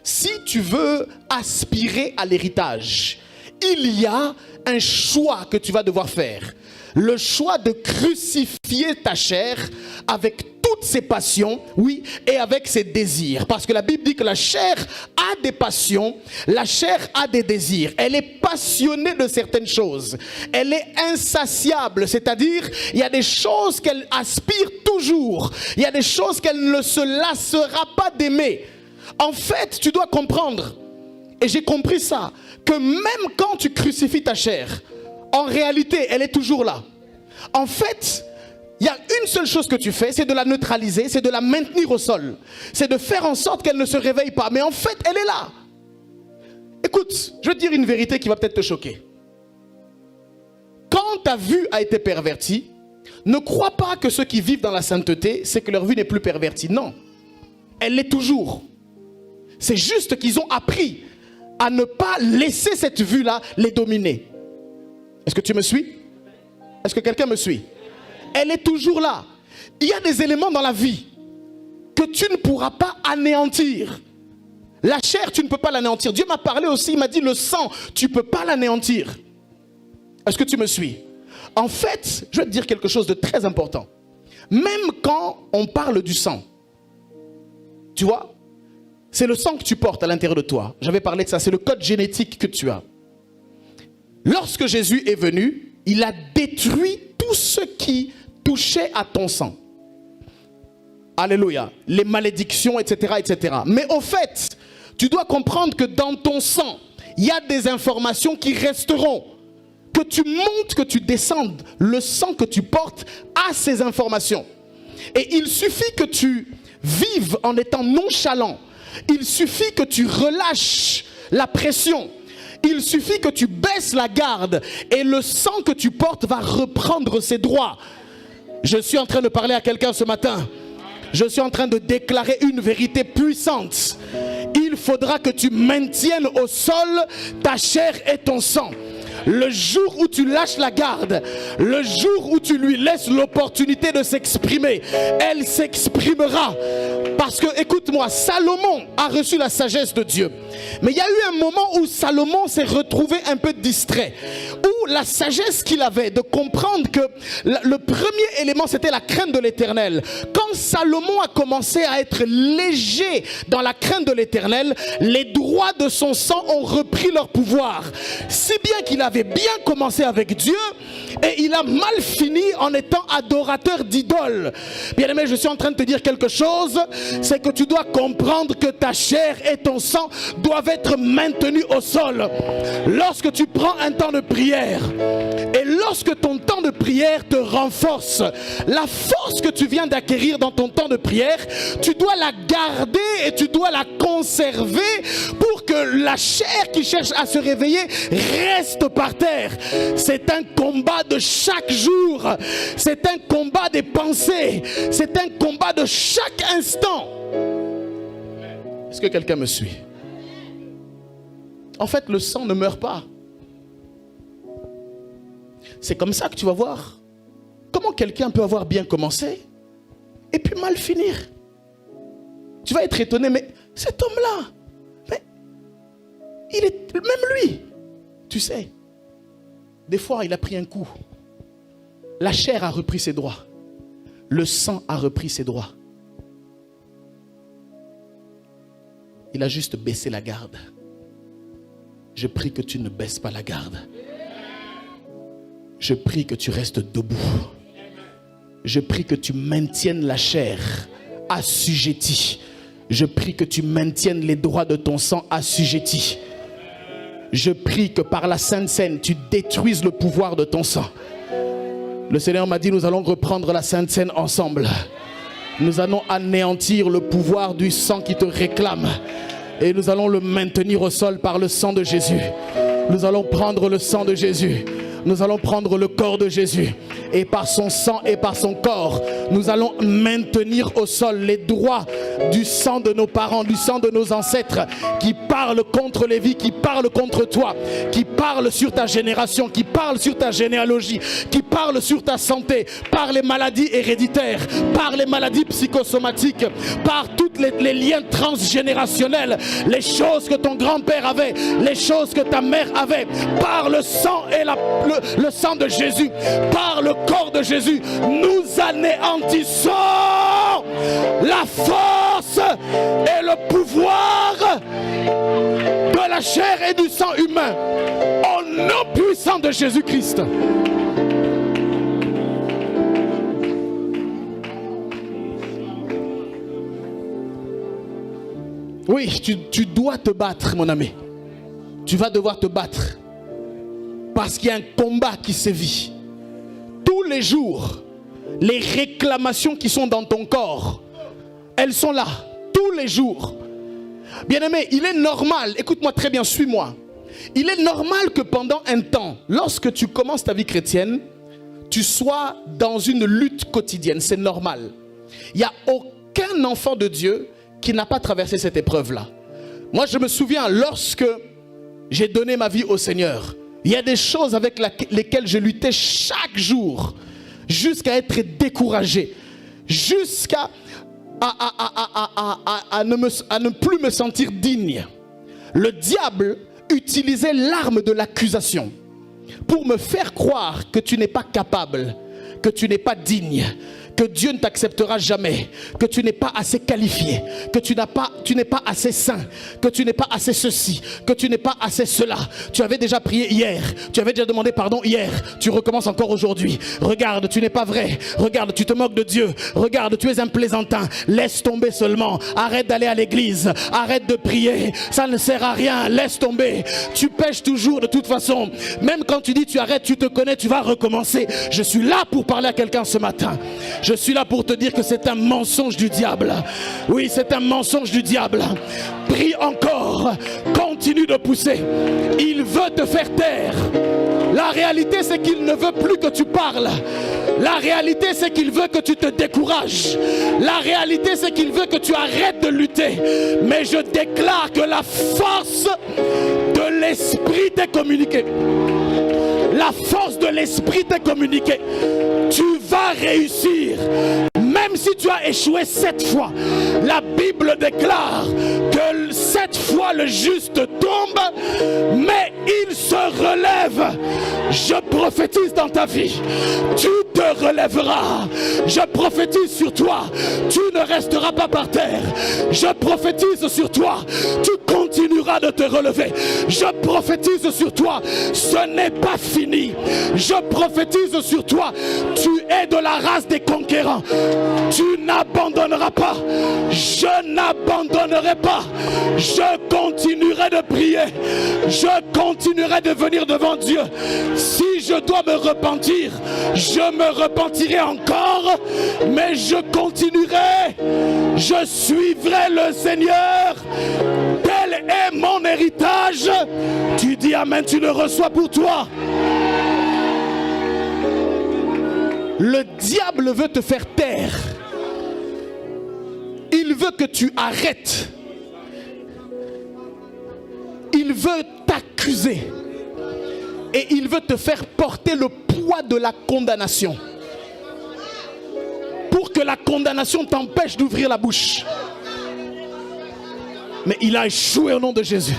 Si tu veux aspirer à l'héritage, il y a un choix que tu vas devoir faire. Le choix de crucifier ta chair avec toutes ses passions, oui, et avec ses désirs. Parce que la Bible dit que la chair a des passions, la chair a des désirs. Elle est passionnée de certaines choses. Elle est insatiable, c'est-à-dire il y a des choses qu'elle aspire toujours. Il y a des choses qu'elle ne se lassera pas d'aimer. En fait, tu dois comprendre, et j'ai compris ça, que même quand tu crucifies ta chair, en réalité, elle est toujours là. En fait, il y a une seule chose que tu fais, c'est de la neutraliser, c'est de la maintenir au sol. C'est de faire en sorte qu'elle ne se réveille pas. Mais en fait, elle est là. Écoute, je vais te dire une vérité qui va peut-être te choquer. Quand ta vue a été pervertie, ne crois pas que ceux qui vivent dans la sainteté, c'est que leur vue n'est plus pervertie. Non, elle l'est toujours. C'est juste qu'ils ont appris à ne pas laisser cette vue-là les dominer. Est-ce que tu me suis? Est-ce que quelqu'un me suit? Elle est toujours là. Il y a des éléments dans la vie que tu ne pourras pas anéantir. La chair, tu ne peux pas l'anéantir. Dieu m'a parlé aussi, il m'a dit le sang, tu ne peux pas l'anéantir. Est-ce que tu me suis? En fait, je vais te dire quelque chose de très important. Même quand on parle du sang, tu vois, c'est le sang que tu portes à l'intérieur de toi. J'avais parlé de ça, c'est le code génétique que tu as. Lorsque Jésus est venu, il a détruit tout ce qui touchait à ton sang. Alléluia. Les malédictions, etc., etc. Mais au fait, tu dois comprendre que dans ton sang, il y a des informations qui resteront. Que tu montes, que tu descendes, le sang que tu portes a ces informations. Et il suffit que tu vives en étant nonchalant. Il suffit que tu relâches la pression. Il suffit que tu baisses la garde et le sang que tu portes va reprendre ses droits. Je suis en train de parler à quelqu'un ce matin. Je suis en train de déclarer une vérité puissante. Il faudra que tu maintiennes au sol ta chair et ton sang. Le jour où tu lâches la garde, le jour où tu lui laisses l'opportunité de s'exprimer, elle s'exprimera Parce que, écoute-moi, Salomon a reçu la sagesse de Dieu. Mais il y a eu un moment où Salomon s'est retrouvé un peu distrait. Où la sagesse qu'il avait de comprendre que le premier élément, c'était la crainte de l'Éternel. Quand Salomon a commencé à être léger dans la crainte de l'Éternel, les droits de son sang ont repris leur pouvoir. Si bien qu'il avait bien commencé avec Dieu et il a mal fini en étant adorateur d'idoles. Bien-aimé, je suis en train de te dire quelque chose, c'est que tu dois comprendre que ta chair et ton sang doivent être maintenus au sol. Lorsque tu prends un temps de prière et lorsque ton temps de prière te renforce, la force que tu viens d'acquérir dans ton temps de prière, tu dois la garder et tu dois la conserver pour que la chair qui cherche à se réveiller reste par terre. C'est un combat de chaque jour, c'est un combat des pensées, c'est un combat de chaque instant. Est-ce que quelqu'un me suit? En fait, le sang ne meurt pas. C'est comme ça que tu vas voir comment quelqu'un peut avoir bien commencé et puis mal finir. Tu vas être étonné, mais cet homme-là, mais il est même lui. Tu sais, des fois, il a pris un coup. La chair a repris ses droits. Le sang a repris ses droits. Il a juste baissé la garde. Je prie que tu ne baisses pas la garde. Je prie que tu restes debout. Je prie que tu maintiennes la chair assujettie. Je prie que tu maintiennes les droits de ton sang assujettis. Je prie que par la Sainte Seine, tu détruises le pouvoir de ton sang. Le Seigneur m'a dit, nous allons reprendre la Sainte Seine ensemble. Nous allons anéantir le pouvoir du sang qui te réclame. Et nous allons le maintenir au sol par le sang de Jésus. Nous allons prendre le sang de Jésus. Nous allons prendre le corps de Jésus. Et par son sang et par son corps, nous allons maintenir au sol les droits du sang de nos parents, du sang de nos ancêtres, qui parlent contre les vies, qui parlent contre toi, qui parlent sur ta génération, qui parlent sur ta généalogie, qui parlent sur ta santé, par les maladies héréditaires, par les maladies psychosomatiques, par tous les liens transgénérationnels, les choses que ton grand-père avait, les choses que ta mère avait, par le sang et le sang de Jésus, par le corps de Jésus, nous anéantissons la force et le pouvoir de la chair et du sang humain au nom puissant de Jésus-Christ. Oui, tu dois te battre, mon ami. Tu vas devoir te battre. Parce qu'il y a un combat qui sévit. Tous les jours, les réclamations qui sont dans ton corps, elles sont là, tous les jours. Bien-aimé, il est normal, écoute-moi très bien, suis-moi. Il est normal que pendant un temps, lorsque tu commences ta vie chrétienne, tu sois dans une lutte quotidienne, c'est normal. Il n'y a aucun enfant de Dieu qui n'a pas traversé cette épreuve-là. Moi, je me souviens, lorsque j'ai donné ma vie au Seigneur, il y a des choses avec lesquelles je luttais chaque jour, jusqu'à être découragé, jusqu'à ne plus me sentir digne. Le diable utilisait l'arme de l'accusation pour me faire croire que tu n'es pas capable, que tu n'es pas digne, que Dieu ne t'acceptera jamais, que tu n'es pas assez qualifié, que tu n'es pas assez saint, que tu n'es pas assez ceci, que tu n'es pas assez cela. Tu avais déjà prié hier, tu avais déjà demandé pardon hier, tu recommences encore aujourd'hui. Regarde, tu n'es pas vrai. Regarde, tu te moques de Dieu. Regarde, tu es un plaisantin. Laisse tomber seulement. Arrête d'aller à l'église. Arrête de prier. Ça ne sert à rien. Laisse tomber. Tu pêches toujours de toute façon. Même quand tu dis tu arrêtes, tu te connais, tu vas recommencer. Je suis là pour parler à quelqu'un ce matin. Je suis là pour te dire que c'est un mensonge du diable. Oui, c'est un mensonge du diable. Prie encore. Continue de pousser. Il veut te faire taire. La réalité, c'est qu'il ne veut plus que tu parles. La réalité, c'est qu'il veut que tu te décourages. La réalité, c'est qu'il veut que tu arrêtes de lutter. Mais je déclare que la force de l'esprit t'est communiquée. La force de l'esprit t'est communiquée. Tu vas réussir. Même Même si tu as échoué 7 fois, la Bible déclare que 7 fois le juste tombe, mais il se relève. Je prophétise dans ta vie, tu te relèveras. Je prophétise sur toi, tu ne resteras pas par terre. Je prophétise sur toi, tu continueras de te relever. Je prophétise sur toi, ce n'est pas fini. Je prophétise sur toi, tu es de la race des conquérants. Tu n'abandonneras pas. Je n'abandonnerai pas. Je continuerai de prier. Je continuerai de venir devant Dieu. Si je dois me repentir, je me repentirai encore, mais je continuerai. Je suivrai le Seigneur. Tel est mon héritage. Tu dis amen, tu le reçois pour toi. Le diable veut te faire taire. Il veut que tu arrêtes. Il veut t'accuser. Et il veut te faire porter le poids de la condamnation. Pour que la condamnation t'empêche d'ouvrir la bouche. Mais il a échoué au nom de Jésus.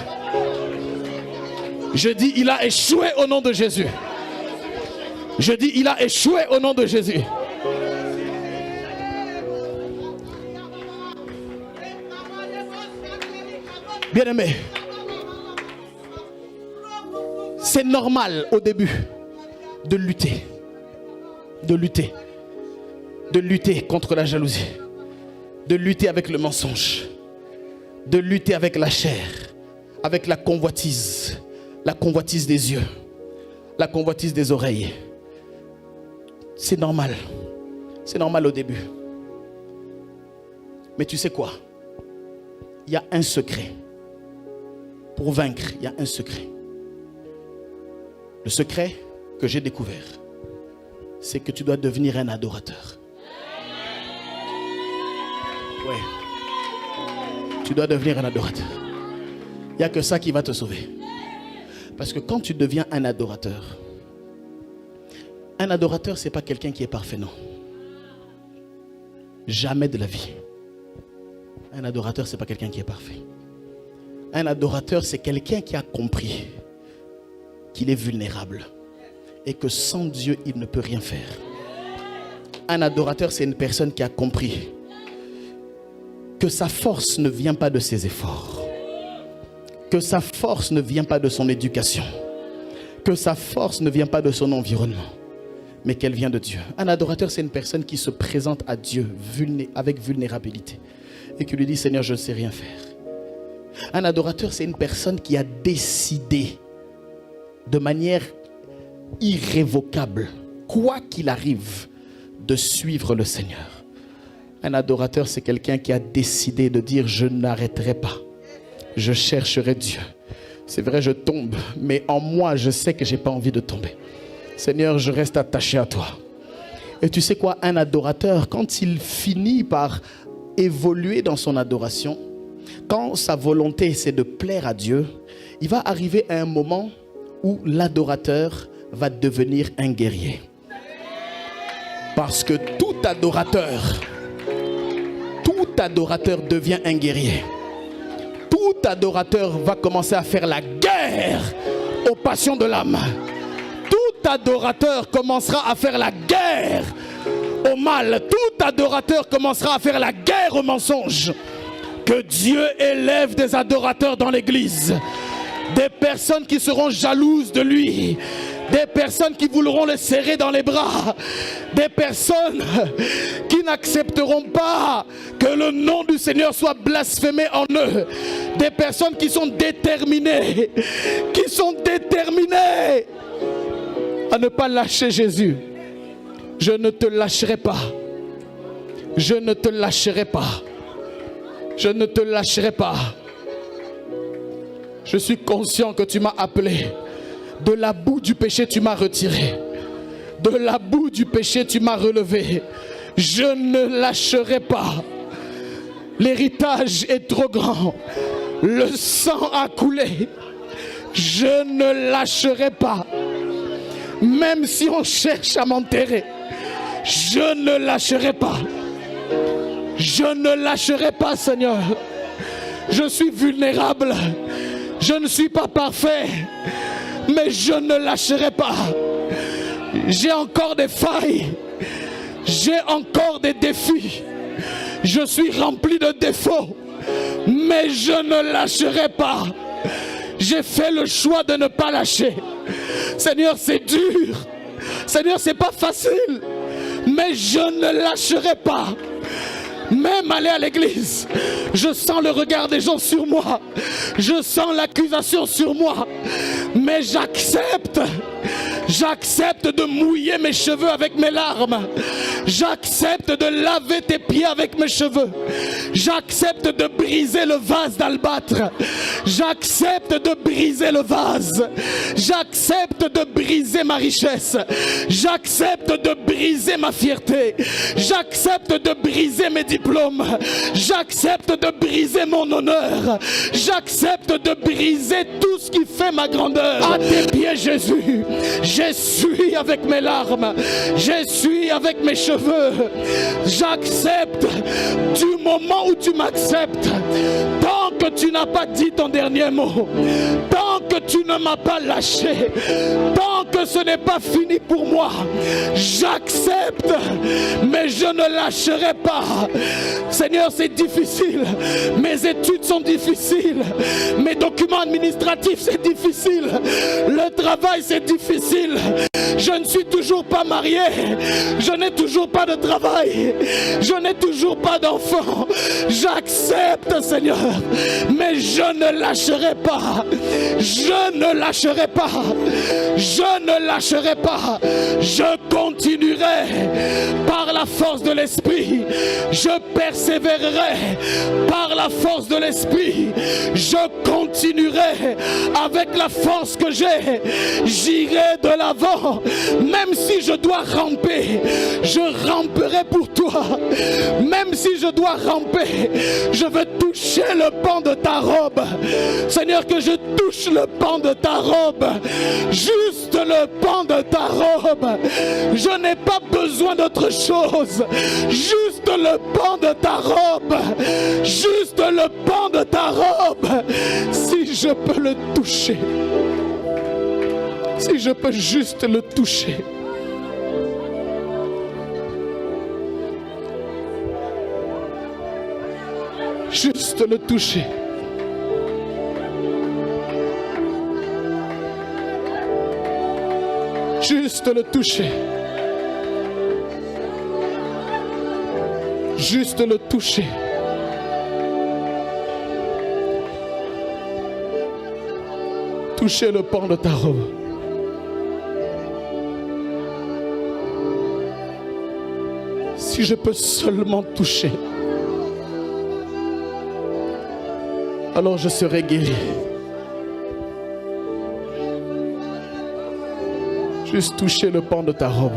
Je dis, il a échoué au nom de Jésus. Je dis, il a échoué au nom de Jésus. Bien-aimé, c'est normal au début de lutter. De lutter contre la jalousie. De lutter avec le mensonge. De lutter avec la chair. Avec la convoitise. La convoitise des yeux. La convoitise des oreilles. C'est normal. C'est normal au début. Mais tu sais quoi? Il y a un secret. Pour vaincre, il y a un secret. Le secret que j'ai découvert, c'est que tu dois devenir un adorateur. Oui. Tu dois devenir un adorateur. Il n'y a que ça qui va te sauver. Parce que quand tu deviens un adorateur, ce n'est pas quelqu'un qui est parfait, non. Jamais de la vie. Un adorateur, ce n'est pas quelqu'un qui est parfait. Un adorateur, c'est quelqu'un qui a compris qu'il est vulnérable et que sans Dieu, il ne peut rien faire. Un adorateur, c'est une personne qui a compris que sa force ne vient pas de ses efforts, que sa force ne vient pas de son éducation, que sa force ne vient pas de son environnement, mais qu'elle vient de Dieu. Un adorateur, c'est une personne qui se présente à Dieu avec vulnérabilité et qui lui dit, Seigneur, je ne sais rien faire. Un adorateur, c'est une personne qui a décidé de manière irrévocable, quoi qu'il arrive, de suivre le Seigneur. Un adorateur, c'est quelqu'un qui a décidé de dire, je n'arrêterai pas. Je chercherai Dieu. C'est vrai, je tombe, mais en moi, je sais que je n'ai pas envie de tomber. Seigneur, je reste attaché à toi. Et tu sais quoi, un adorateur, quand il finit par évoluer dans son adoration, quand sa volonté c'est de plaire à Dieu, il va arriver à un moment où l'adorateur va devenir un guerrier. Parce que tout adorateur devient un guerrier. Tout adorateur va commencer à faire la guerre aux passions de l'âme. Tout adorateur commencera à faire la guerre au mal. Tout adorateur commencera à faire la guerre au mensonge. Que Dieu élève des adorateurs dans l'église. Des personnes qui seront jalouses de lui. Des personnes qui voudront le serrer dans les bras. Des personnes qui n'accepteront pas que le nom du Seigneur soit blasphémé en eux. Des personnes qui sont déterminées. À ne pas lâcher Jésus. Je ne te lâcherai pas. Je ne te lâcherai pas. Je ne te lâcherai pas. Je suis conscient que tu m'as appelé. De la boue du péché, tu m'as retiré. De la boue du péché, tu m'as relevé. Je ne lâcherai pas. L'héritage est trop grand. Le sang a coulé. Je ne lâcherai pas. Même si on cherche à m'enterrer, je ne lâcherai pas. Je ne lâcherai pas, Seigneur. Je suis vulnérable. Je ne suis pas parfait. Mais je ne lâcherai pas. J'ai encore des failles. J'ai encore des défis. Je suis rempli de défauts. Mais je ne lâcherai pas. J'ai fait le choix de ne pas lâcher. Seigneur, c'est dur. Seigneur, c'est pas facile. Mais je ne lâcherai pas. Même aller à l'église, je sens le regard des gens sur moi. Je sens l'accusation sur moi. Mais j'accepte. J'accepte de mouiller mes cheveux avec mes larmes. J'accepte de laver tes pieds avec mes cheveux. J'accepte de briser le vase d'albâtre. J'accepte de briser le vase. J'accepte de briser ma richesse. J'accepte de briser ma fierté. J'accepte de briser mes diplômes. J'accepte de briser mon honneur. J'accepte de briser tout ce qui fait ma grandeur. À tes pieds, Jésus. J'essuie avec mes larmes. J'essuie avec mes cheveux. J'accepte du moment où tu m'acceptes. Tant que tu n'as pas dit ton dernier mot. Tant que tu ne m'as pas lâché. Tant que ce n'est pas fini pour moi. J'accepte. Mais je ne lâcherai pas. Seigneur, c'est difficile. Mes études sont difficiles. Mes documents administratifs, c'est difficile. Le travail, c'est difficile. Je ne suis toujours pas marié. Je n'ai toujours pas de travail. Je n'ai toujours pas d'enfant. J'accepte, Seigneur. Mais je ne lâcherai pas. Je ne lâcherai pas. Je ne lâcherai pas. Je continuerai par la force de l'Esprit. Je persévérerai par la force de l'Esprit. Je continuerai avec la force que j'ai. J'irai de l'avant. Même si je dois ramper, je ramperai pour toi. Même si je dois ramper, je veux toucher le pan de ta robe. Seigneur, que je touche le pan de ta robe. Juste le pan de ta robe. Je n'ai pas besoin d'autre chose. Juste le pan de ta robe. Juste le pan de ta robe. Si je peux le toucher. Si je peux juste le toucher. Juste le toucher. Juste le toucher. Juste le toucher. Toucher le pan de ta robe. Si je peux seulement toucher, alors je serai guéri. Juste toucher le pan de ta robe.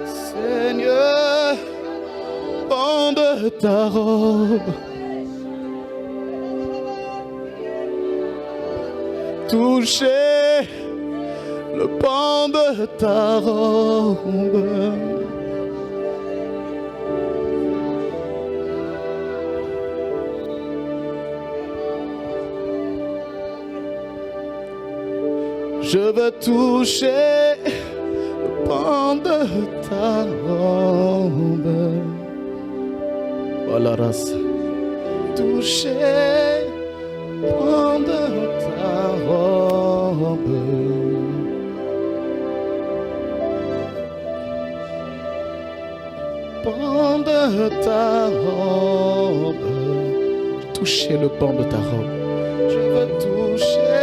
Seigneur, pan de ta robe. Toucher le pan de ta robe. Je veux toucher le pan de ta robe. Voilà, race. Toucher le pan de ta robe. Pan de ta robe. Toucher le pan de ta robe. Je veux toucher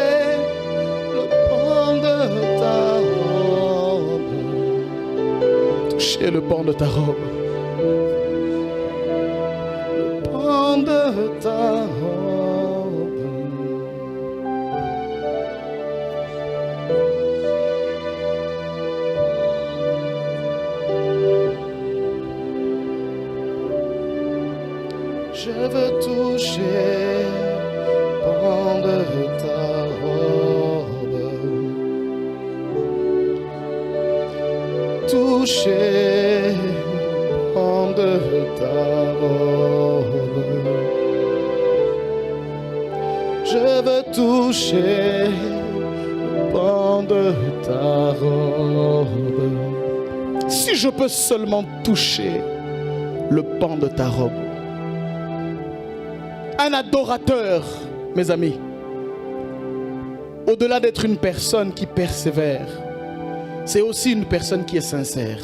le pan de ta robe. Toucher le pan de ta robe. Le pan de ta robe. Je veux toucher le pan de ta robe. toucher le pan de ta robe. Je veux toucher le pan de ta robe. Si je peux seulement toucher le pan de ta robe. Un adorateur, mes amis, au-delà d'être une personne qui persévère, c'est aussi une personne qui est sincère.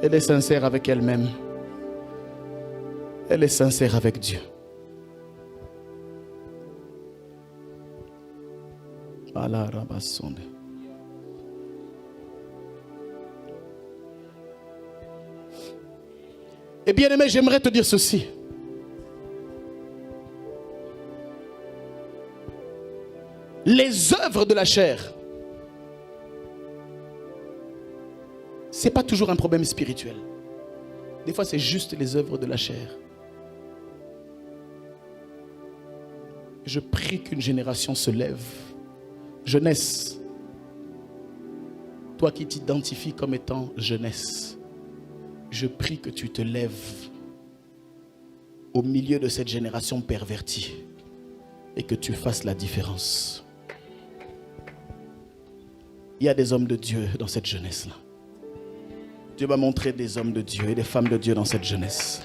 Elle est sincère avec elle-même. Elle est sincère avec Dieu. Et bien aimé, j'aimerais te dire ceci. Les œuvres de la chair, ce n'est pas toujours un problème spirituel. Des fois, c'est juste les œuvres de la chair. Je prie qu'une génération se lève. Jeunesse, toi qui t'identifies comme étant jeunesse, je prie que tu te lèves au milieu de cette génération pervertie et que tu fasses la différence. Il y a des hommes de Dieu dans cette jeunesse-là. Dieu m'a montré des hommes de Dieu et des femmes de Dieu dans cette jeunesse.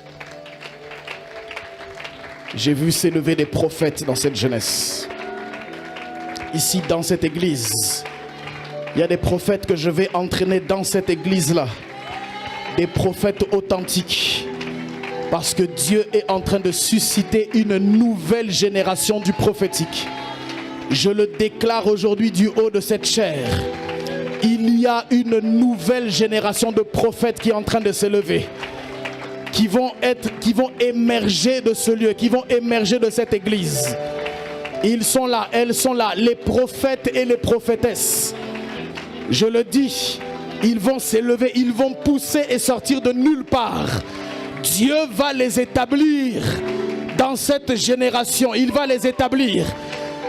J'ai vu s'élever des prophètes dans cette jeunesse. Ici, dans cette église, il y a des prophètes que je vais entraîner dans cette église-là. Des prophètes authentiques. Parce que Dieu est en train de susciter une nouvelle génération du prophétique. Je le déclare aujourd'hui du haut de cette chair. Il y a une nouvelle génération de prophètes qui est en train de s'élever. Qui vont émerger de ce lieu, qui vont émerger de cette église. Ils sont là, elles sont là, les prophètes et les prophétesses. Je le dis, ils vont s'élever, ils vont pousser et sortir de nulle part. Dieu va les établir dans cette génération. Il va les établir.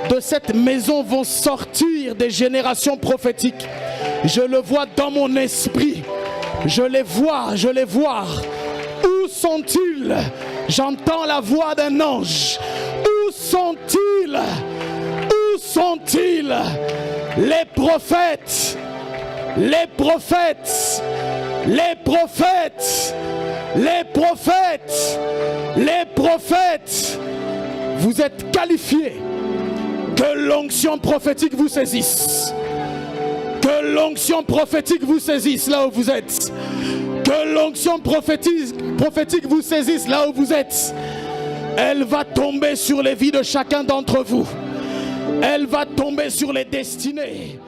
De cette maison vont sortir des générations prophétiques. Je le vois dans mon esprit. Je les vois, je les vois. Où sont-ils? J'entends la voix d'un ange. Où sont-ils? Où sont-ils? Les prophètes. Les prophètes. Les prophètes. Les prophètes. Les prophètes. Vous êtes qualifiés. Que l'onction prophétique vous saisisse. Que l'onction prophétique vous saisisse là où vous êtes. Que l'onction prophétique vous saisisse là où vous êtes. Elle va tomber sur les vies de chacun d'entre vous. Elle va tomber sur les destinées.